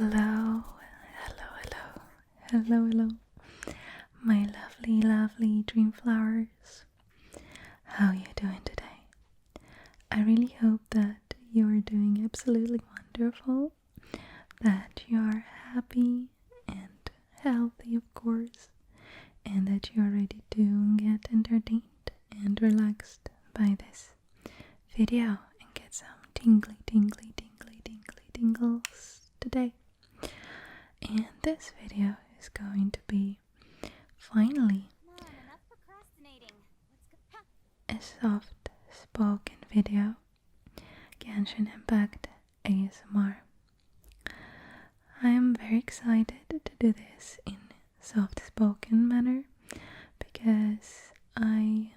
Hello, hello, my lovely dream flowers. How are you doing today? I really hope that you are doing absolutely wonderful, that you are happy and healthy, of course, and that you are ready to get entertained and relaxed by this video and get some tingles today. And this video is going to be finally a soft spoken video, Genshin Impact ASMR. I am very excited to do this in soft spoken manner because I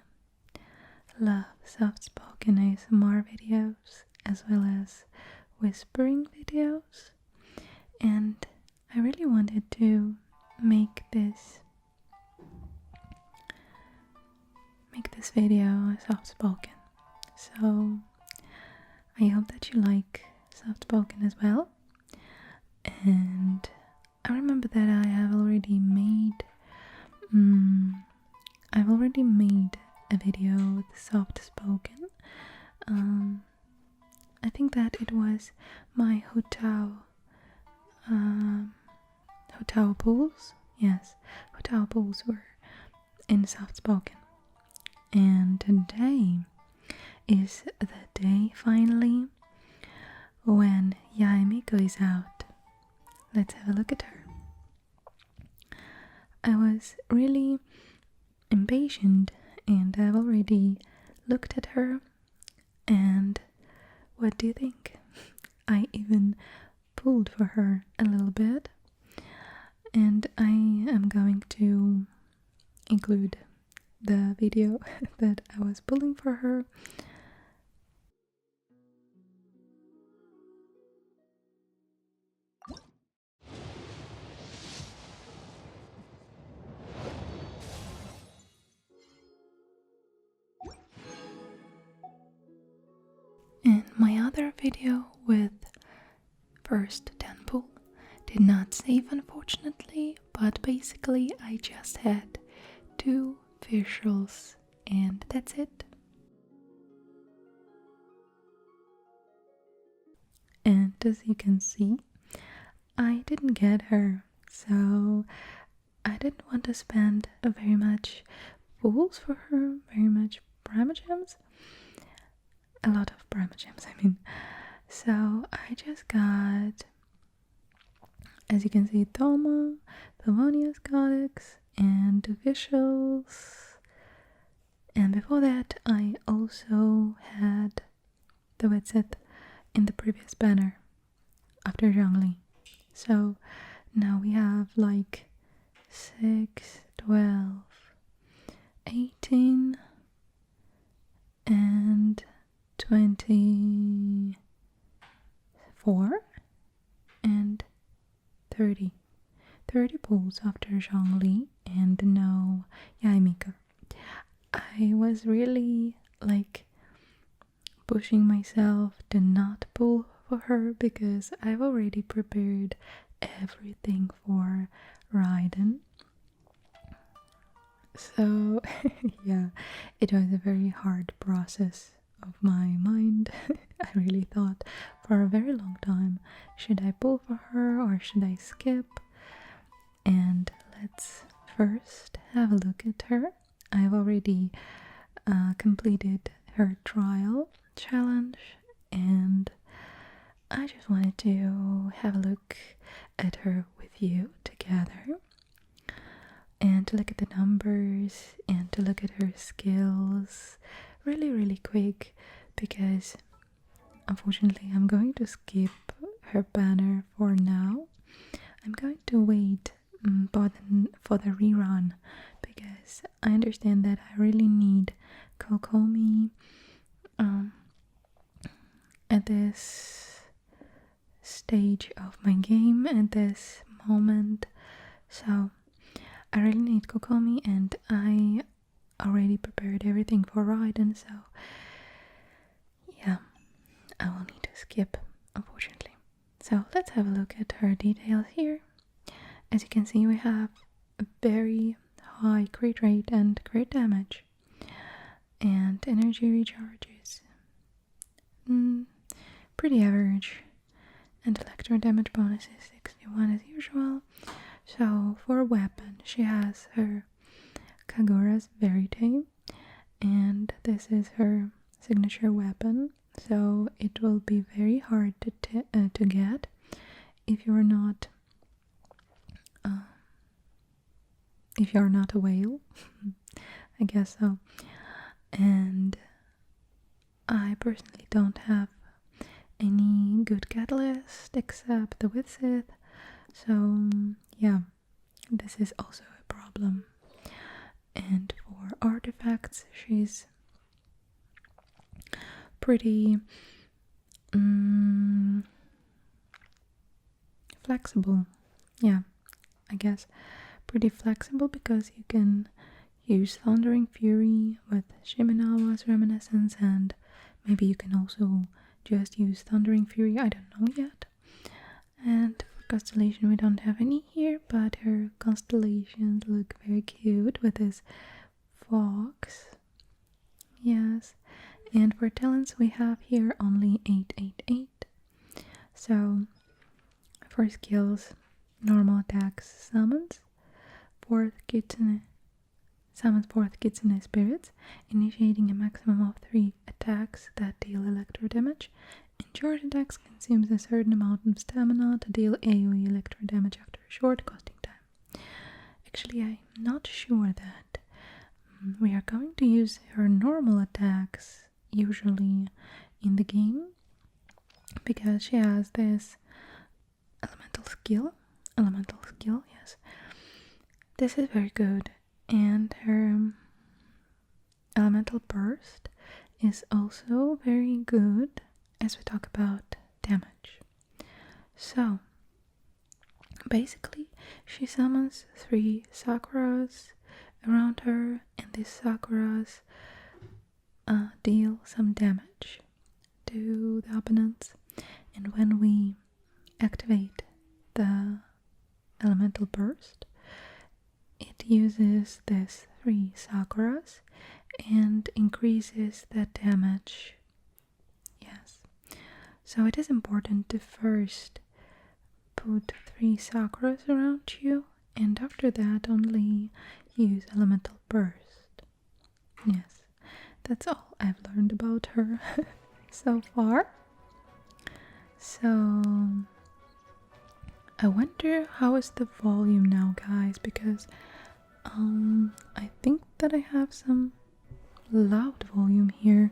love soft spoken ASMR videos as well as whispering videos, and I really wanted to make this video soft spoken. So I hope that you like soft spoken as well. And I remember that I have already made a video with soft spoken. I think that it was my Hotao pools. Yes, Hotao pools were in soft spoken. And today is the day finally when Yae Miko is out. Let's have a look at her. I was really impatient and I've already looked at her, and what do you think? I even pulled for her a little bit, and I am going to include the video that I was pulling for her. And my other video with first 10 pull did not save, unfortunately, but basically I just had 2 visuals and that's it. And as you can see, I didn't get her, so I didn't want to spend very much pulls for her, very much primogems. A lot of primogems, I mean. So I just got, as you can see, Thelmonious Codex, and the visuals. And before that, I also had the wetset in the previous banner after Zhongli. So now we have like 6, 12, 18, and 24 and 30 pulls after Zhongli and no Yae Miko. I was really like pushing myself to not pull for her because I've already prepared everything for Raiden. So yeah, it was a very hard process of my mind. I really thought for a very long time, should I pull for her or should I skip? And let's first have a look at her. I've already completed her trial challenge, and I just wanted to have a look at her with you together, and to look at the numbers and to look at her skills really quick, because unfortunately I'm going to skip her banner for now. I'm going to wait for the rerun because I understand that I really need Kokomi at this stage of my game, at this moment. So I really need Kokomi, and I already prepared everything for Raiden, so yeah, I will need to skip, unfortunately. So let's have a look at her details here. As you can see, we have a very high crit rate and crit damage. And energy recharges. Pretty average. And electro damage bonus is 61 as usual. So for a weapon, she has her Kagura's Verite, and this is her signature weapon. So it will be very hard to get if you're not a whale. I guess so. And I personally don't have any good catalyst except the Witsith, so yeah, this is also a problem. And for artifacts, she's pretty flexible. Yeah, I guess pretty flexible because you can use Thundering Fury with Shiminawa's Reminiscence, and maybe you can also just use Thundering Fury, I don't know yet. And for Constellation we don't have any here, but her constellations look very cute with this fox. Yes. And for talents we have here only 888. So for skills, normal attacks, summons, summons 4th Kitsune spirits, initiating a maximum of 3 attacks that deal electro damage. And charge attacks consumes a certain amount of stamina to deal AoE electro damage after a short casting time. Actually, I'm not sure that we are going to use her normal attacks usually in the game, because she has this elemental skill, yes. This is very good, and her elemental burst is also very good as we talk about damage. So basically she summons 3 Sakuras around her, and these Sakuras deal some damage to the opponents, and when we activate the elemental burst, it uses this 3 Sakuras and increases the damage. Yes. So it is important to first put 3 Sakuras around you, and after that only use elemental burst. Yes. That's all I've learned about her so far. So I wonder how is the volume now, guys, because I think that I have some loud volume here.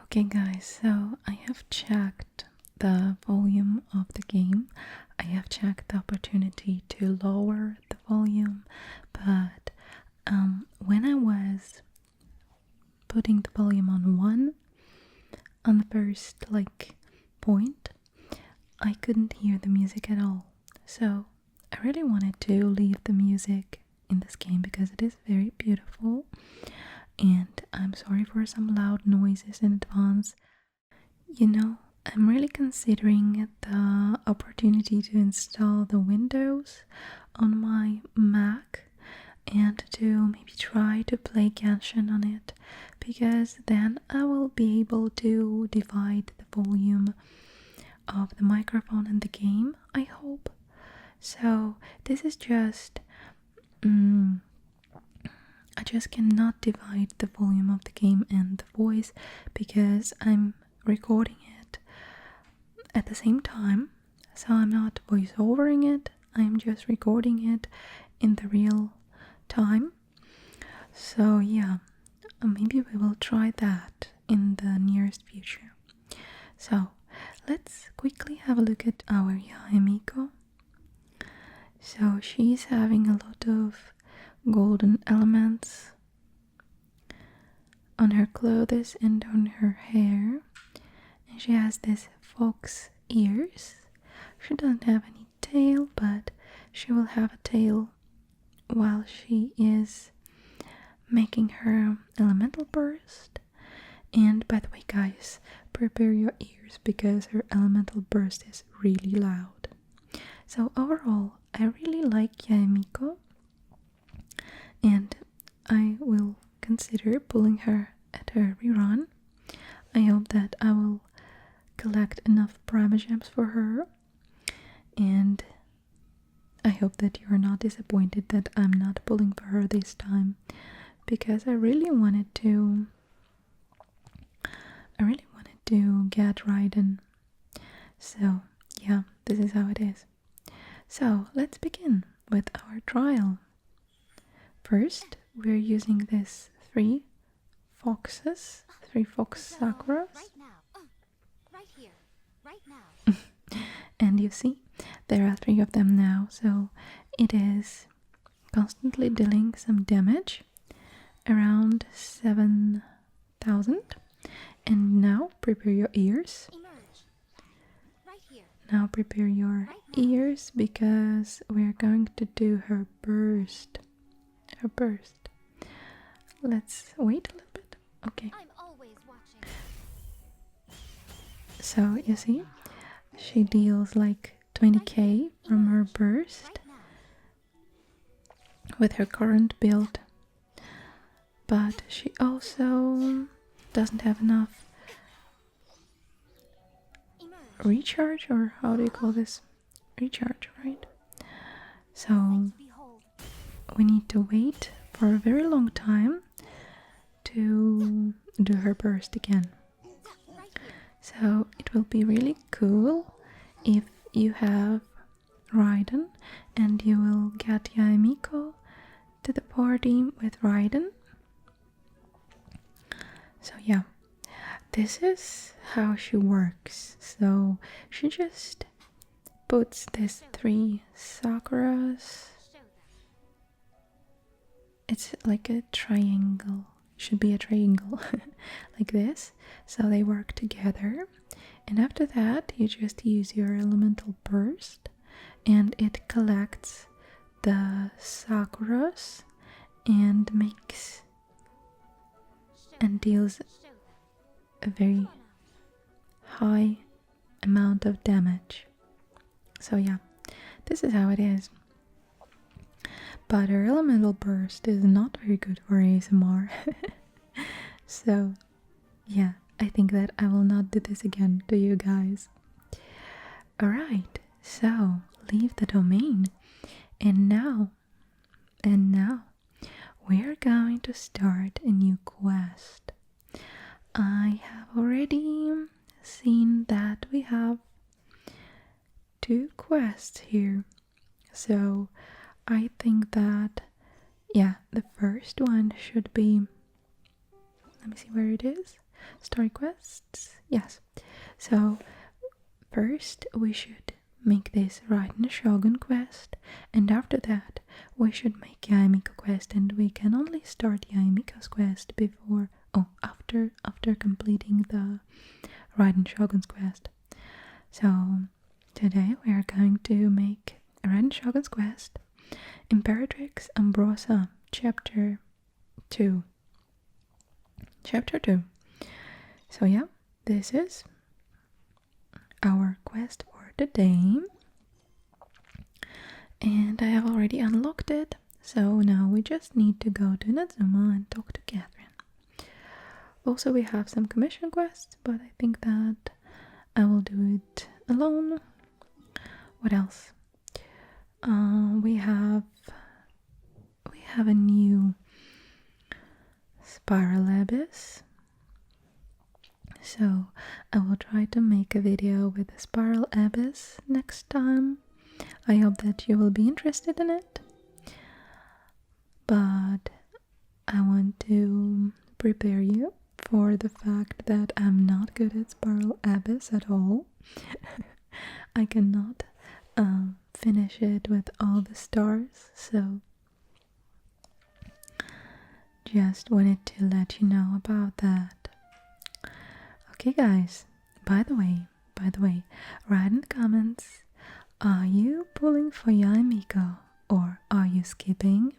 Okay guys, so I have checked the volume of the game. I have checked the opportunity to lower the volume, but when I was putting the volume on 1 on the first point, I couldn't hear the music at all. So I really wanted to leave the music in this game because it is very beautiful, and I'm sorry for some loud noises in advance. You know, I'm really considering the opportunity to install the Windows on my Mac and to maybe try to play Genshin on it, because then I will be able to divide the volume of the microphone and the game, I hope. So this is just I just cannot divide the volume of the game and the voice because I'm recording it at the same time, so I'm not voice-overing it, I'm just recording it in the real time. So yeah, maybe we will try that in the nearest future. So let's quickly have a look at our Yae Miko. So she's having a lot of golden elements on her clothes and on her hair, and she has this fox ears. She doesn't have any tail, but she will have a tail while she is making her elemental burst. And by the way guys, prepare your ears ears because her elemental burst is really loud. So overall, I really like Yae Miko, and I will consider pulling her at her rerun. I hope that I will collect enough Primogems for her, and I hope that you are not disappointed that I'm not pulling for her this time, because I really wanted to get Raiden. So yeah, this is how it is. So let's begin with our trial. First, we're using this three fox sakuras. Right here, right now. And you see, there are 3 of them now, so it is constantly dealing some damage, around 7,000. And now prepare your ears. Right here. Now prepare your ears because we're going to do her burst. Her burst. Let's wait a little bit. Okay. I'm always watching. So you see, she deals like 20k from her burst with her current build, but she also doesn't have enough recharge, or how do you call this? Recharge, right? So we need to wait for a very long time to do her burst again. So it will be really cool if you have Raiden and you will get Yae Miko to the party with Raiden. So yeah, this is how she works. So she just puts these 3 sakuras. It's like a triangle. Should be a triangle like this, so they work together, and after that you just use your elemental burst and it collects the sakuras and makes and deals a very high amount of damage. So yeah, this is how it is. But her elemental burst is not very good for ASMR. So yeah, I think that I will not do this again to you guys. Alright, so leave the domain. And now we're going to start a new quest. I have already seen that we have 2 quests here. So I think that, yeah, the first one should be, let me see where it is, story quests, yes. So first we should make this Raiden Shogun quest, and after that we should make Yae Miko quest, and we can only start Yae Miko's quest before, after completing the Raiden Shogun's quest. So today we are going to make Raiden Shogun's quest, Imperatrix Umbrosa Chapter 2. Chapter 2. So yeah, this is our quest for today. And I have already unlocked it. So now we just need to go to Nazuma and talk to Catherine. Also we have some commission quests, but I think that I will do it alone. What else? We have a new spiral abyss, so I will try to make a video with the spiral abyss next time. I hope that you will be interested in it, but I want to prepare you for the fact that I'm not good at spiral abyss at all. I cannot finish it with all the stars, so just wanted to let you know about that. Okay guys, by the way, write in the comments, are you pulling for Yae Miko or are you skipping?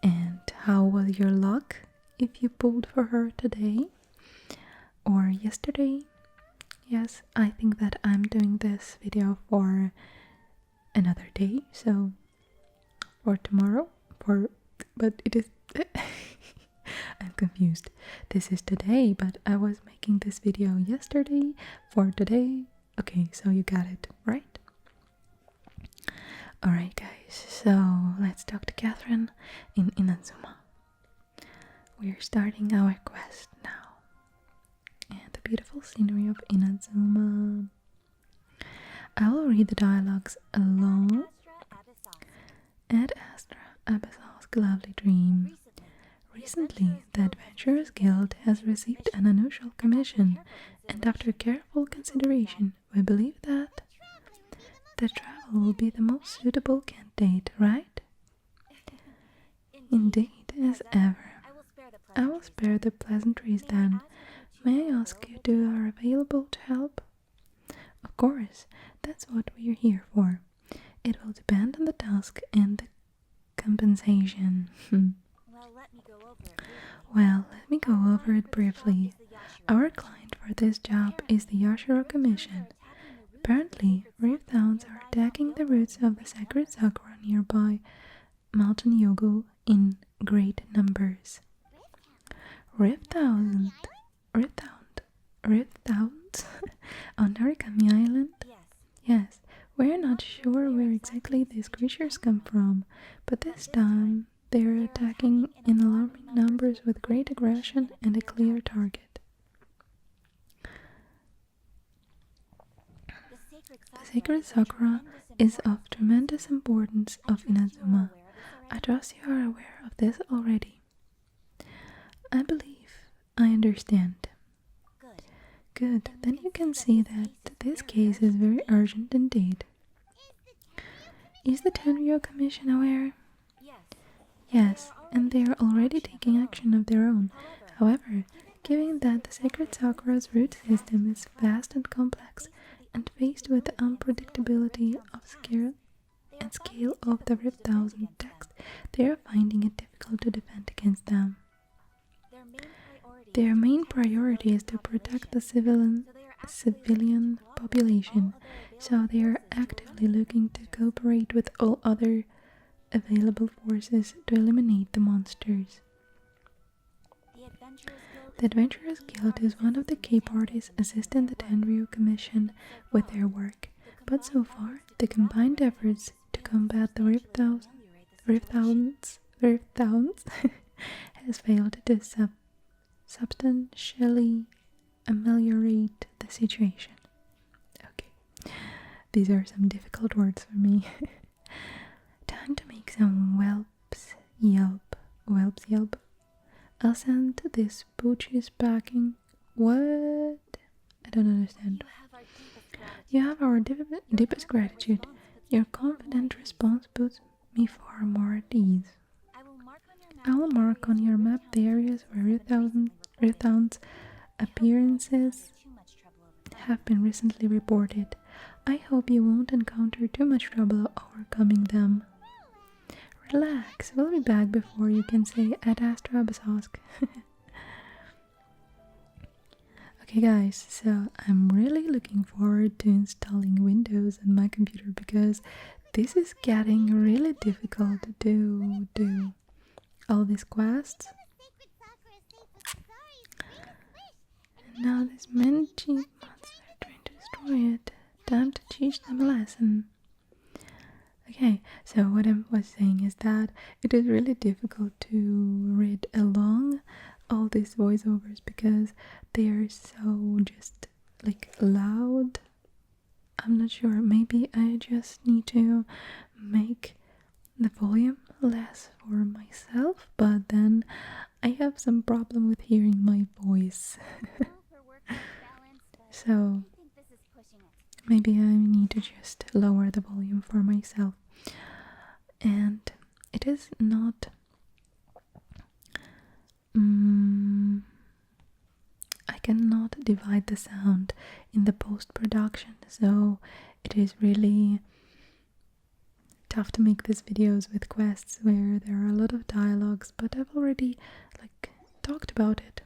And how was your luck if you pulled for her today or yesterday? Yes, I think that I'm doing this video for another day, so for tomorrow, but it is I'm confused. This is today, but I was making this video yesterday for today. Okay, so you got it, right? Alright guys, so let's talk to Catherine in Inazuma. We're starting our quest now. And the beautiful scenery of Inazuma. I will read the dialogues along. At Astra Abyssos's lovely dream. Recently, the Adventurers Guild has received an unusual commission, and after careful consideration, we believe that the travel will be the most suitable candidate, right? Indeed, as ever. I will spare the pleasantries then. May I ask you, you are available to help? Of course, that's what we're here for. It will depend on the task and the compensation. Well, let me go over it briefly. Our client for this job is the Yashiro Commission. Apparently, Rift Hounds are attacking the roots of the sacred sakura nearby Mountain Yogo in great numbers. Rift Hounds on Narikami Island? Yes, we're not sure where exactly these creatures come from, but this time they're attacking in alarming numbers with great aggression and a clear target. The sacred sakura is of tremendous importance of Inazuma. I trust you are aware of this already. I believe I understand. Good, then you can see that this case is very urgent indeed. Is the Tenryo Commission aware? Yes, and they are already taking action of their own. However, given that the Sacred Sakura's root system is vast and complex, and faced with the unpredictability of scale of the Rift Thousand text, they are finding it difficult to defend against them. Their main priority is to protect the civilian population, so they are actively looking to cooperate with all other available forces to eliminate the monsters. The Adventurers Guild is one of the key parties assisting the Tenryo Commission with their work, but so far the combined efforts to combat the Rift Hounds has failed to substantially ameliorate the situation. Okay, these are some difficult words for me. Time to make some whelps yelp. I'll send this poochies packing. What? I don't understand. You have our deepest gratitude. Your confident response puts me far more at ease. I will mark on your map the areas where Rithound's appearances have been recently reported. I hope you won't encounter too much trouble overcoming them. Relax, we'll be back before you can say Ad Astra Abyssosque. Okay guys, so I'm really looking forward to installing Windows on my computer because this is getting really difficult to do all these quests. And now this many cheap monsters are trying to destroy it. Time to teach them a lesson. Okay, so what I was saying is that it is really difficult to read along all these voiceovers because they are so just like loud. I'm not sure, maybe I just need to make the volume less for myself, but then I have some problem with hearing my voice. So maybe I need to just lower the volume for myself. And it is not I cannot divide the sound in the post-production, so it is really tough to make these videos with quests where there are a lot of dialogues, but I've already talked about it,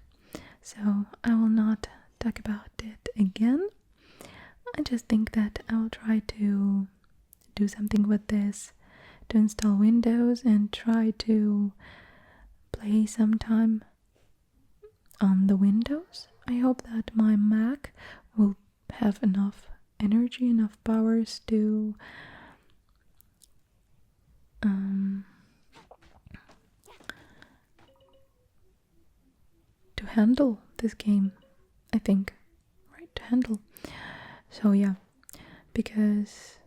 so I will not talk about it again. I just think that I will try to do something with this, to install Windows and try to play sometime on the Windows. I hope that my Mac will have enough energy, enough powers to handle this game, I think. Right, to handle. So yeah, because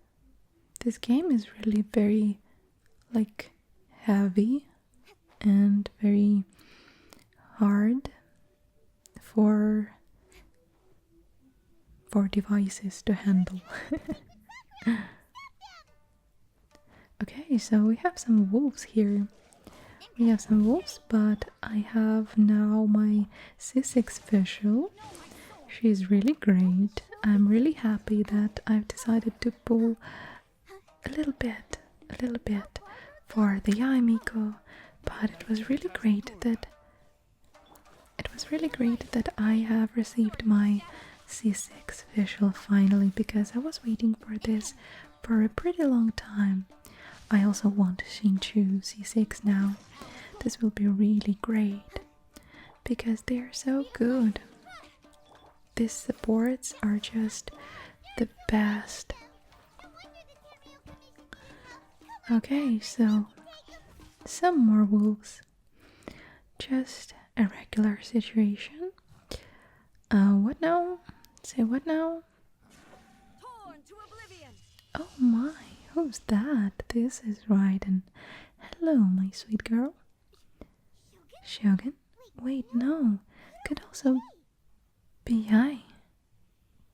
this game is really very like heavy and very hard for devices to handle. Okay, so we have some wolves here. We have some wolves, but I have now my C6 visual. She's really great. I'm really happy that I've decided to pull a little bit for the Yae Miko, but it was really great that I have received my C6 visual finally, because I was waiting for this for a pretty long time. I also want Shinchu C6 now. This will be really great because they are so good. These supports are just the best. Okay, so some more wolves. Just a regular situation. What now? Say what now? Oh my, who's that? This is Raiden. Hello, my sweet girl. Shogun? Wait, no. Could also be Yae.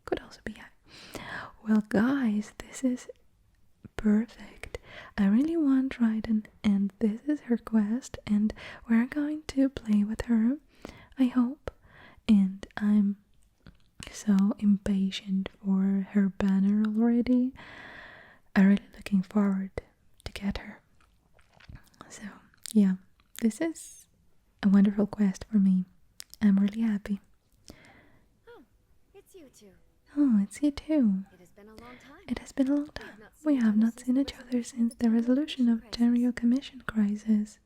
Could also be Yae. Well, guys, this is perfect. I really want Raiden, and this is her quest, and we're going to play with her, I hope. And I'm so impatient for her banner already. I'm really looking forward to get her. So, yeah, this is a wonderful quest for me. I'm really happy. Oh, it's you two. Oh, it's you too. It has been a long time. It has been a long time. We have not seen each other since the resolution of General Commission crisis.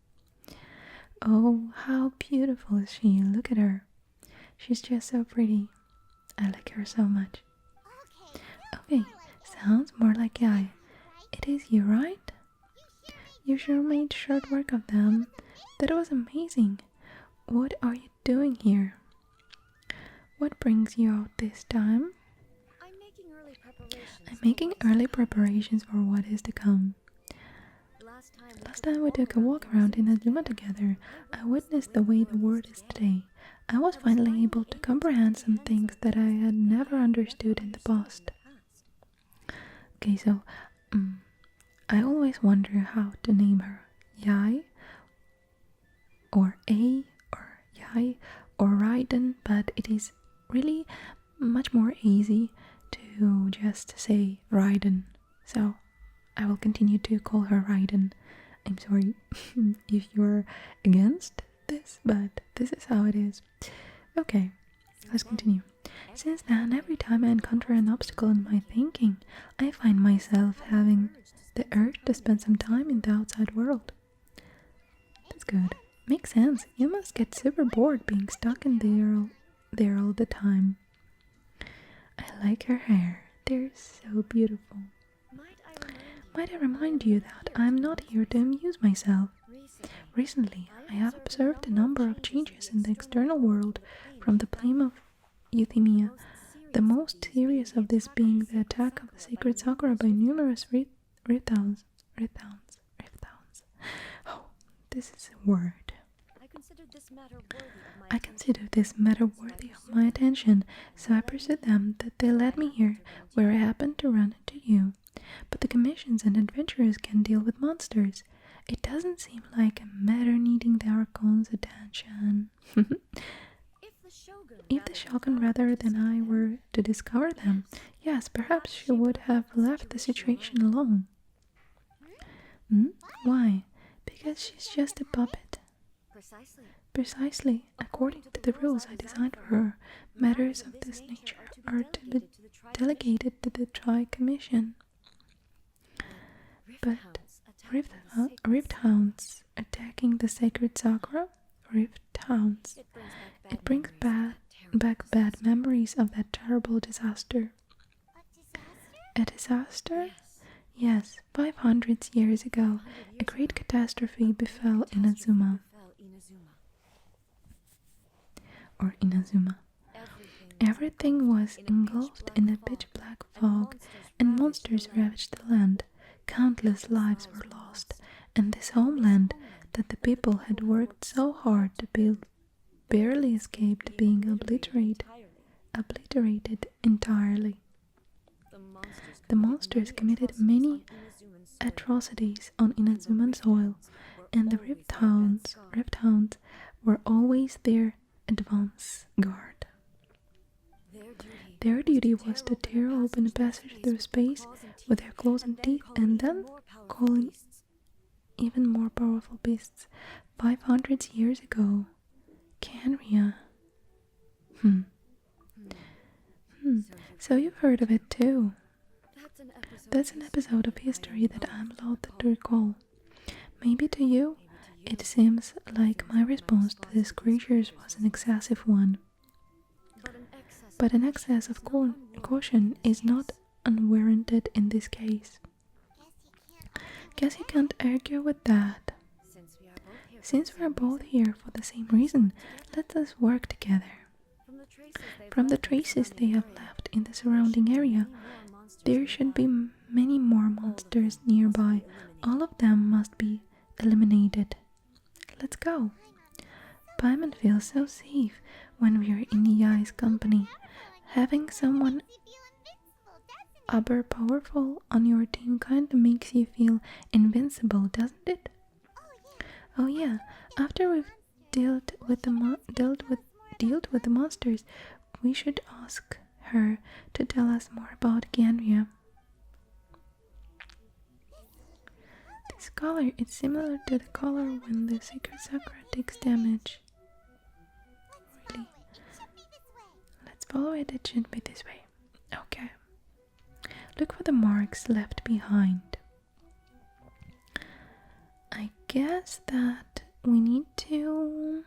Oh, how beautiful is she? Look at her. She's just so pretty. I like her so much. Okay, sounds more like Yae. It is you, right? You sure made short work of them. That was amazing. What are you doing here? What brings you out this time? I'm making early preparations for what is to come. Last time we took a walk around in Azuma together, I witnessed the way the world is today. I was finally able to comprehend some things that I had never understood in the past. Okay, so I always wonder how to name her. Yae or A or Yae or Raiden, but it is really much more easy to just say Raiden. So I will continue to call her Raiden. I'm sorry if you're against this, but this is how it is. Okay, let's continue. Since then, every time I encounter an obstacle in my thinking, I find myself having the urge to spend some time in the outside world. That's good. Makes sense. You must get super bored being stuck in there all the time. I like her hair. They're so beautiful. Might I remind you that I'm not here to amuse myself. Recently, I have observed a number of changes in the external world from the plane of euthymia, the most serious of this being the attack of the sacred Sakura by numerous Rithouns. Oh, this is a word. I consider this matter worthy of my attention, so I pursued them that they led me here, where I happened to run into you. But the commissions and adventurers can deal with monsters. It doesn't seem like a matter needing the Archon's attention. If the Shogun rather than I were to discover them, yes, perhaps she would have left the situation alone. Why? Because she's just a puppet. Precisely. According to the rules I designed for her, matters of this nature are to be delegated to the Tri Commission. But Rift Hounds attacking the sacred Sakura? Rift Hounds. It brings back bad memories of that terrible disaster. A disaster? Yes, 500 years ago, a great catastrophe befell Inazuma. Or Inazuma. Everything was engulfed in a pitch-black fog, and monsters ravaged the land. Countless lives were lost, and this homeland that the people had worked so hard to build barely escaped being obliterated entirely. The monsters committed many atrocities on Inazuman soil, and the Rift Hounds were always their advance guard. Their duty was to tear open a passage through space with their claws and teeth, and then calling even more powerful beasts. 500 years ago. Canria. So you've heard of it too. That's an episode of history that I'm loath to recall. Maybe to you, it seems like my response to these creatures was an excessive one. But an excess of caution is not unwarranted in this case. Guess you can't argue with that. Since we are both here for the same reason, let us work together. From the traces they have left in the surrounding area, there should be many more monsters nearby. All of them must be eliminated. Let's go. Paimon feels so safe when we're in Yae's company. Having someone uber powerful on your team kinda makes you feel invincible, doesn't it? Oh yeah, after we've dealt with the monsters, we should ask her to tell us more about Ganria. This color is similar to the color when the sacred Sakura takes damage. Really? Let's follow it, it should be this way. Okay. Look for the marks left behind. I guess that we need to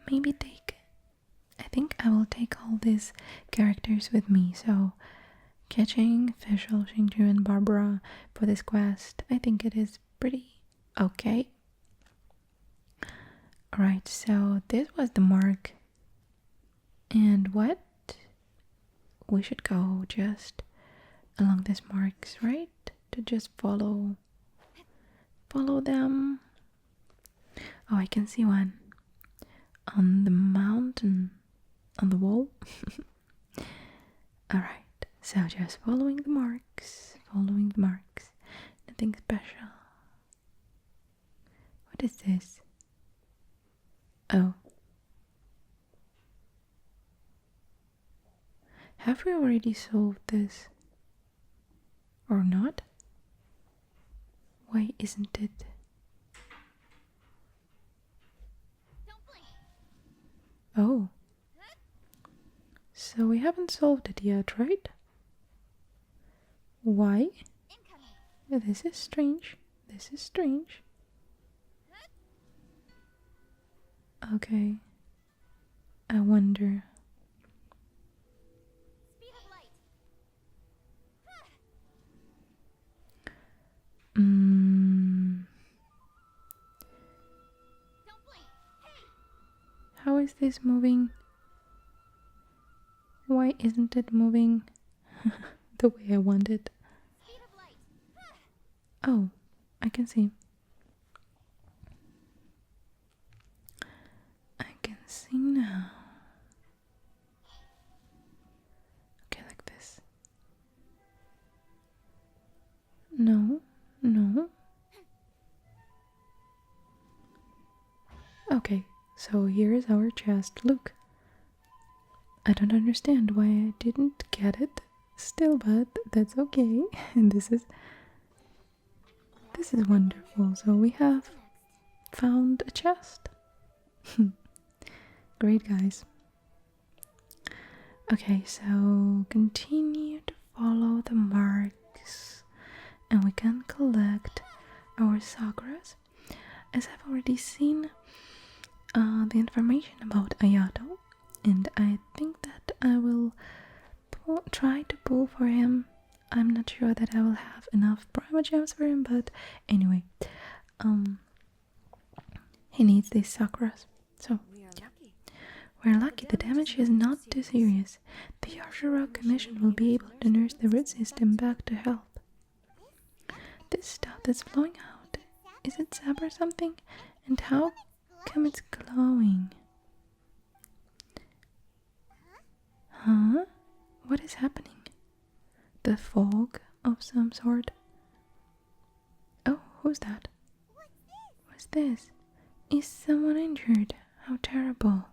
maybe I think I will take all these characters with me, so catching Fischl, Xingju and Barbara for this quest, I think it is pretty okay. Alright, so this was the mark, and what? We should go just along these marks, right? To just follow them. Oh, I can see one on the mountain, on the wall. Alright, so just following the marks, nothing special. What is this? Oh, have we already solved this or not? Why isn't it? Oh. So we haven't solved it yet, right? Why? This is strange. Okay. I wonder. How is this moving? Why isn't it moving the way I want it? Oh, I can see. I can see now. Okay, like this. No. Okay, so here is our chest. Look. I don't understand why I didn't get it still, but that's okay. And this is wonderful. So we have found a chest. Great, guys. Okay, so continue to follow the marks and we can collect our sakuras. As I've already seen the information about Ayato, and I think that I will try to pull for him. I'm not sure that I will have enough prima gems for him, but anyway, he needs these sakuras. So yeah, we're lucky the damage is not too serious. The Yashiro Commission will be able to nurse the root system back to health. This stuff that's flowing out, is it sap or something? And how come it's glowing? Huh? What is happening? The fog of some sort? Oh, who's that? What's this? Is someone injured? How terrible.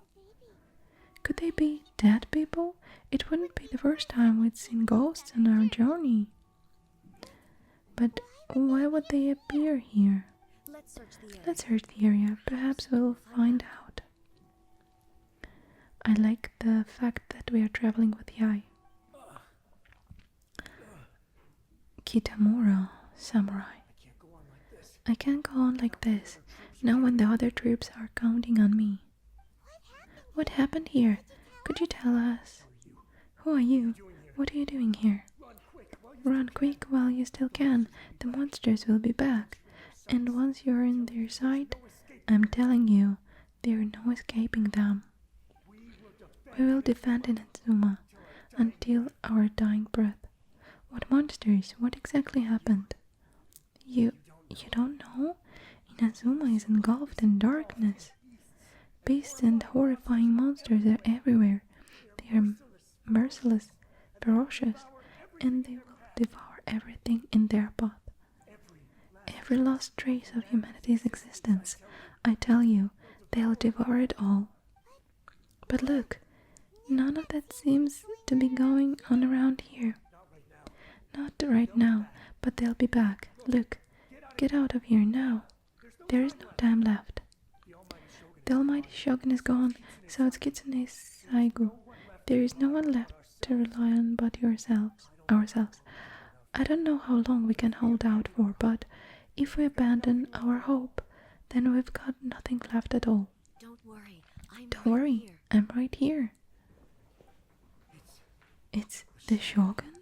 Could they be dead people? It wouldn't be the first time we'd seen ghosts on our journey. But why would they appear here? Let's search the area. Perhaps we'll find out. I like the fact that we are traveling with Yae. Kitamura, samurai. I can't go on like this, now when the other troops are counting on me. What happened here? Could you tell us? Who are you? What are you doing here? Run quick while you still can. The monsters will be back. And once you're in their sight, I'm telling you, there's no escaping them. We will defend Inazuma until our dying breath. What monsters? What exactly happened? You don't know? Inazuma is engulfed in darkness. Beasts and horrifying monsters are everywhere. They are merciless, ferocious, and they will devour everything in their path. Every lost trace of humanity's existence. I tell you, they'll devour it all. But look, none of that seems to be going on around here. Not right now, but they'll be back. Look, get out of here now. There is no time left. The Almighty Shogun is gone, so it's Kitsune Saigu. There is no one left to rely on but ourselves. I don't know how long we can hold out for, but if we abandon our hope, then we've got nothing left at all. Don't worry, I'm right here. It's the Shogun?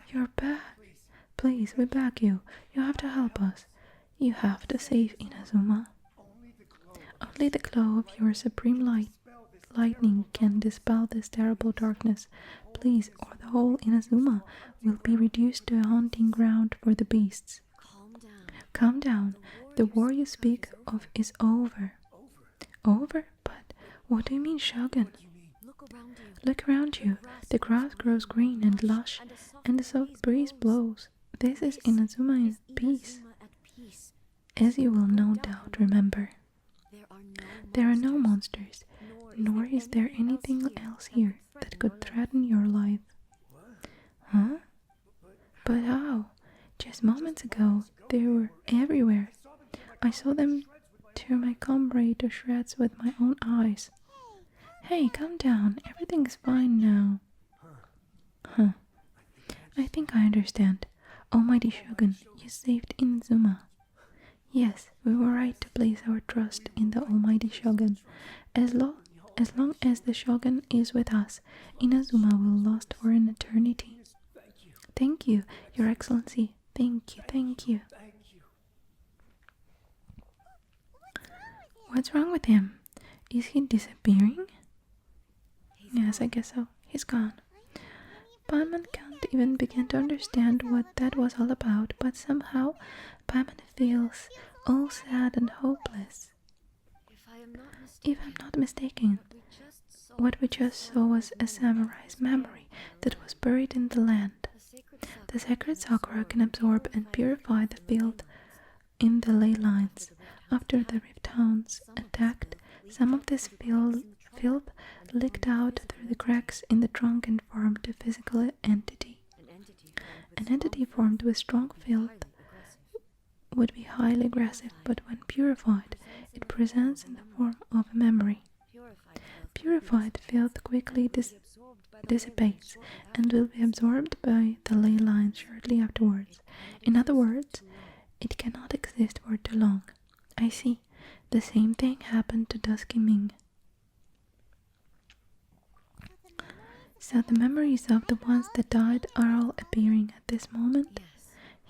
You're back. Please, we beg you. You have to help us. You have to save Inazuma. Only the glow of your supreme lightning can dispel this terrible darkness. Please, or the whole Inazuma will be reduced to a haunting ground for the beasts. Calm down. The war you speak of is over. Over? But what do you mean, Shogun? Look around you. The grass grows green and lush, and the soft breeze blows. This is Inazuma in peace. As you will no doubt remember. There are no monsters, nor is there anything else here that could threaten your life. Huh? But how? Just moments ago, they were everywhere. I saw them tear my comrade to shreds with my own eyes. Hey, calm down. Everything's fine now. Huh. I think I understand. Almighty Shogun, you saved Inazuma. Yes, we were right to place our trust in the Almighty Shogun. As long as the Shogun is with us, Inazuma will last for an eternity. Thank you, Your Excellency. Thank you. What's wrong with him? Is he disappearing? Yes, I guess so. He's gone. Paimon can't even begin to understand what that was all about, but somehow Paimon feels all sad and hopeless. If I'm not mistaken, what we just saw was a samurai's memory that was buried in the land. The sacred sakura can absorb and purify the filth in the ley lines. After the rift hounds attacked, some of this filth leaked out through the cracks in the trunk and formed a physical entity. An entity formed with strong filth would be highly aggressive, but when purified, it presents in the form of a memory. Purified filth quickly dissipates and will be absorbed by the ley lines shortly afterwards. In other words, it cannot exist for too long. I see. The same thing happened to Dusky Ming. So the memories of the ones that died are all appearing at this moment?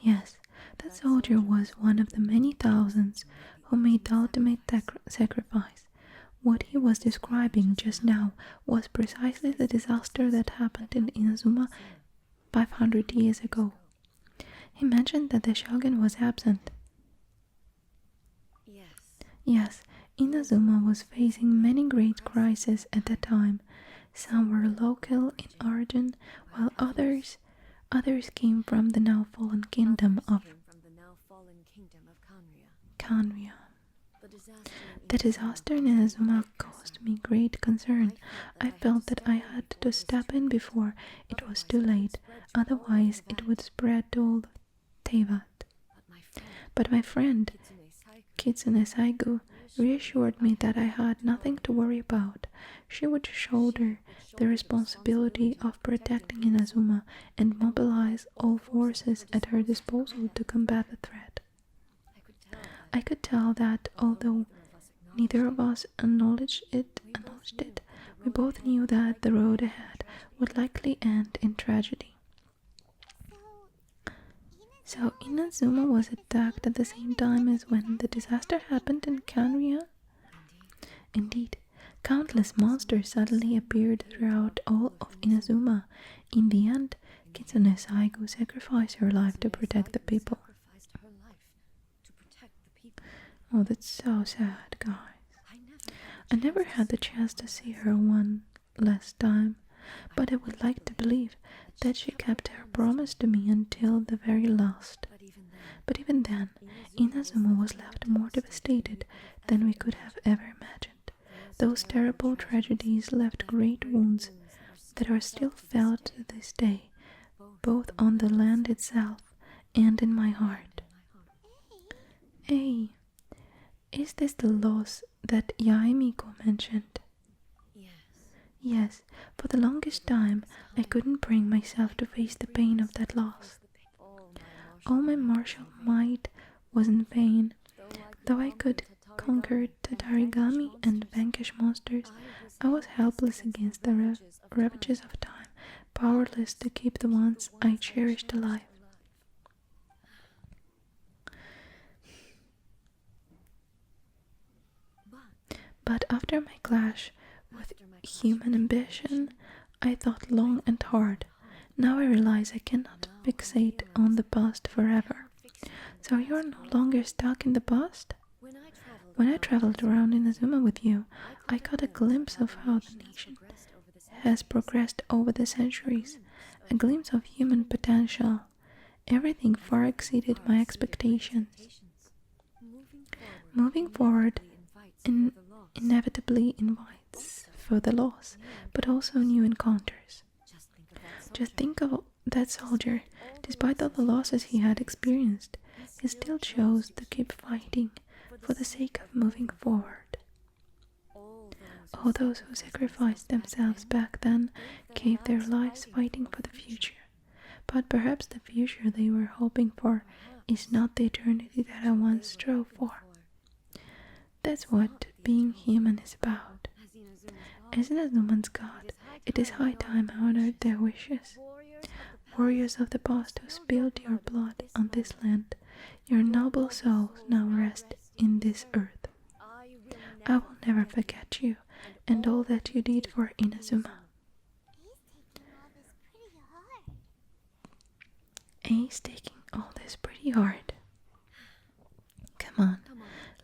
Yes, that soldier was one of the many thousands who made the ultimate sacrifice. What he was describing just now was precisely the disaster that happened in Inazuma 500 years ago. He mentioned that the shogun was absent. Yes, Inazuma was facing many great crises at that time. Some were local in origin, while others came from the now fallen kingdom of Kanria. The disaster in Inazuma caused me great concern. I felt that I had to step in before it was too late, otherwise it would spread to all Teyvat. But my friend, Kitsune Saigo, reassured me that I had nothing to worry about. She would shoulder the responsibility of protecting Inazuma and mobilize all forces at her disposal to combat the threat. I could tell that, although neither of us acknowledged it, we both knew that the road ahead would likely end in tragedy. So Inazuma was attacked at the same time as when the disaster happened in Kanria? Indeed, countless monsters suddenly appeared throughout all of Inazuma. In the end, Kitsune Saigo sacrificed her life to protect the people. Oh, that's so sad, guys. I never had the chance to see her one last time, but I would like to believe that she kept her promise to me until the very last. But even then, Inazuma was left more devastated than we could have ever imagined. Those terrible tragedies left great wounds that are still felt to this day, both on the land itself and in my heart. Hey, is this the loss that Yae Miko mentioned? Yes, for the longest time I couldn't bring myself to face the pain of that loss. All my martial might was in vain. Though I could conquer Tatarigami and vanquish monsters, I was helpless against the ravages of time, powerless to keep the ones I cherished alive. But after my clash with human ambition, I thought long and hard. Now I realize I cannot fixate on the past forever. So you're no longer stuck in the past? When I traveled around Inazuma with you, I caught a glimpse of how the nation has progressed over the centuries, a glimpse of human potential. Everything far exceeded my expectations. Moving forward inevitably invites further loss, but also new encounters. Just think of that soldier. Despite all the losses he had experienced, he still chose to keep fighting for the sake of moving forward. All those who sacrificed themselves back then gave their lives fighting for the future. But perhaps the future they were hoping for is not the eternity that I once strove for. That's what being human is about. As Inazuma's god, it is high time I honored their wishes. Warriors of the past who spilled your blood on this land, your noble souls now rest in this earth. I will never forget you and all that you did for Inazuma. Ace taking all this pretty hard. Come on,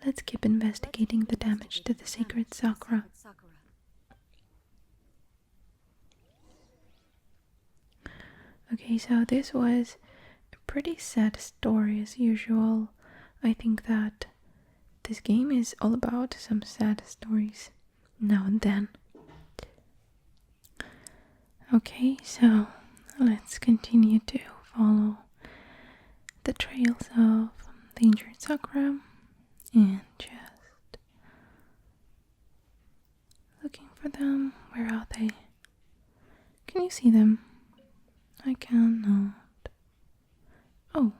let's keep investigating the damage to the sacred Sakura. Okay, so this was a pretty sad story as usual. I think that this game is all about some sad stories now and then. Okay, so let's continue to follow the trails of the injured Sakura and just looking for them. Where are they? Can you see them? I cannot. Oh,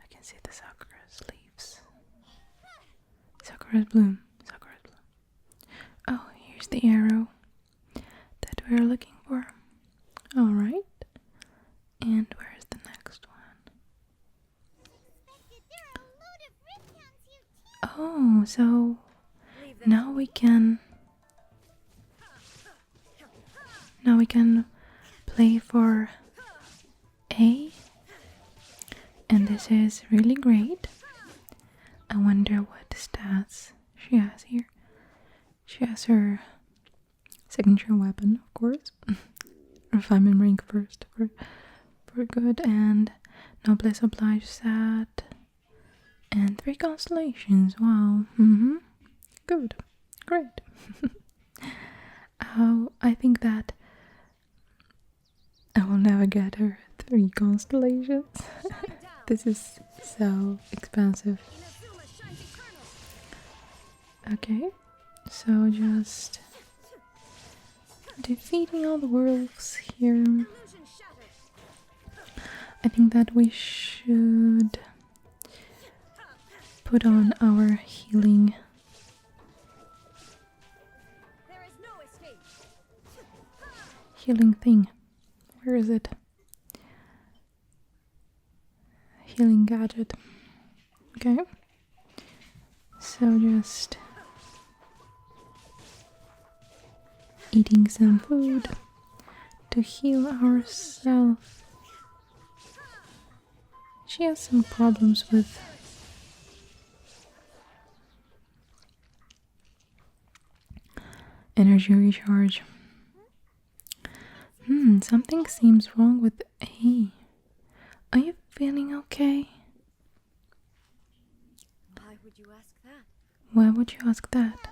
I can see the sakura's leaves. Sakura's bloom. Sakura's bloom. Oh, here's the arrow that we're looking for. Alright. And where's the next one? Oh, so now we can play for A, and this is really great. I wonder what stats she has here. She has her signature weapon, of course. If I'm in rank first for good, and noblesse oblige stat, and 3 constellations. Wow. Good. Great. I think that I will never get her 3 constellations. This is so expensive. Okay, so just defeating all the wolves here. I think that we should put on our healing thing. Where is it? Healing gadget. Okay. So just eating some food to heal ourselves. She has some problems with energy recharge. Something seems wrong with A. Are you feeling okay? Why would you ask that? Why would you ask that?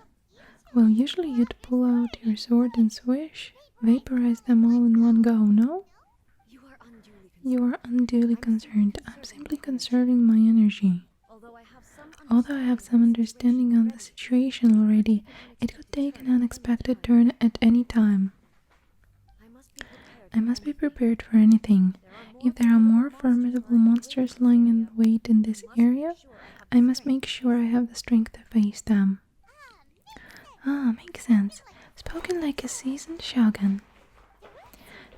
Well, usually you'd pull out your sword and swish, vaporize them all in one go, no? You are unduly concerned. I'm simply conserving my energy. Although I have some understanding on the situation already, it could take an unexpected turn at any time. I must be prepared for anything. If there are more formidable monsters lying in wait in this area, I must make sure I have the strength to face them. Ah, makes sense. Spoken like a seasoned shogun.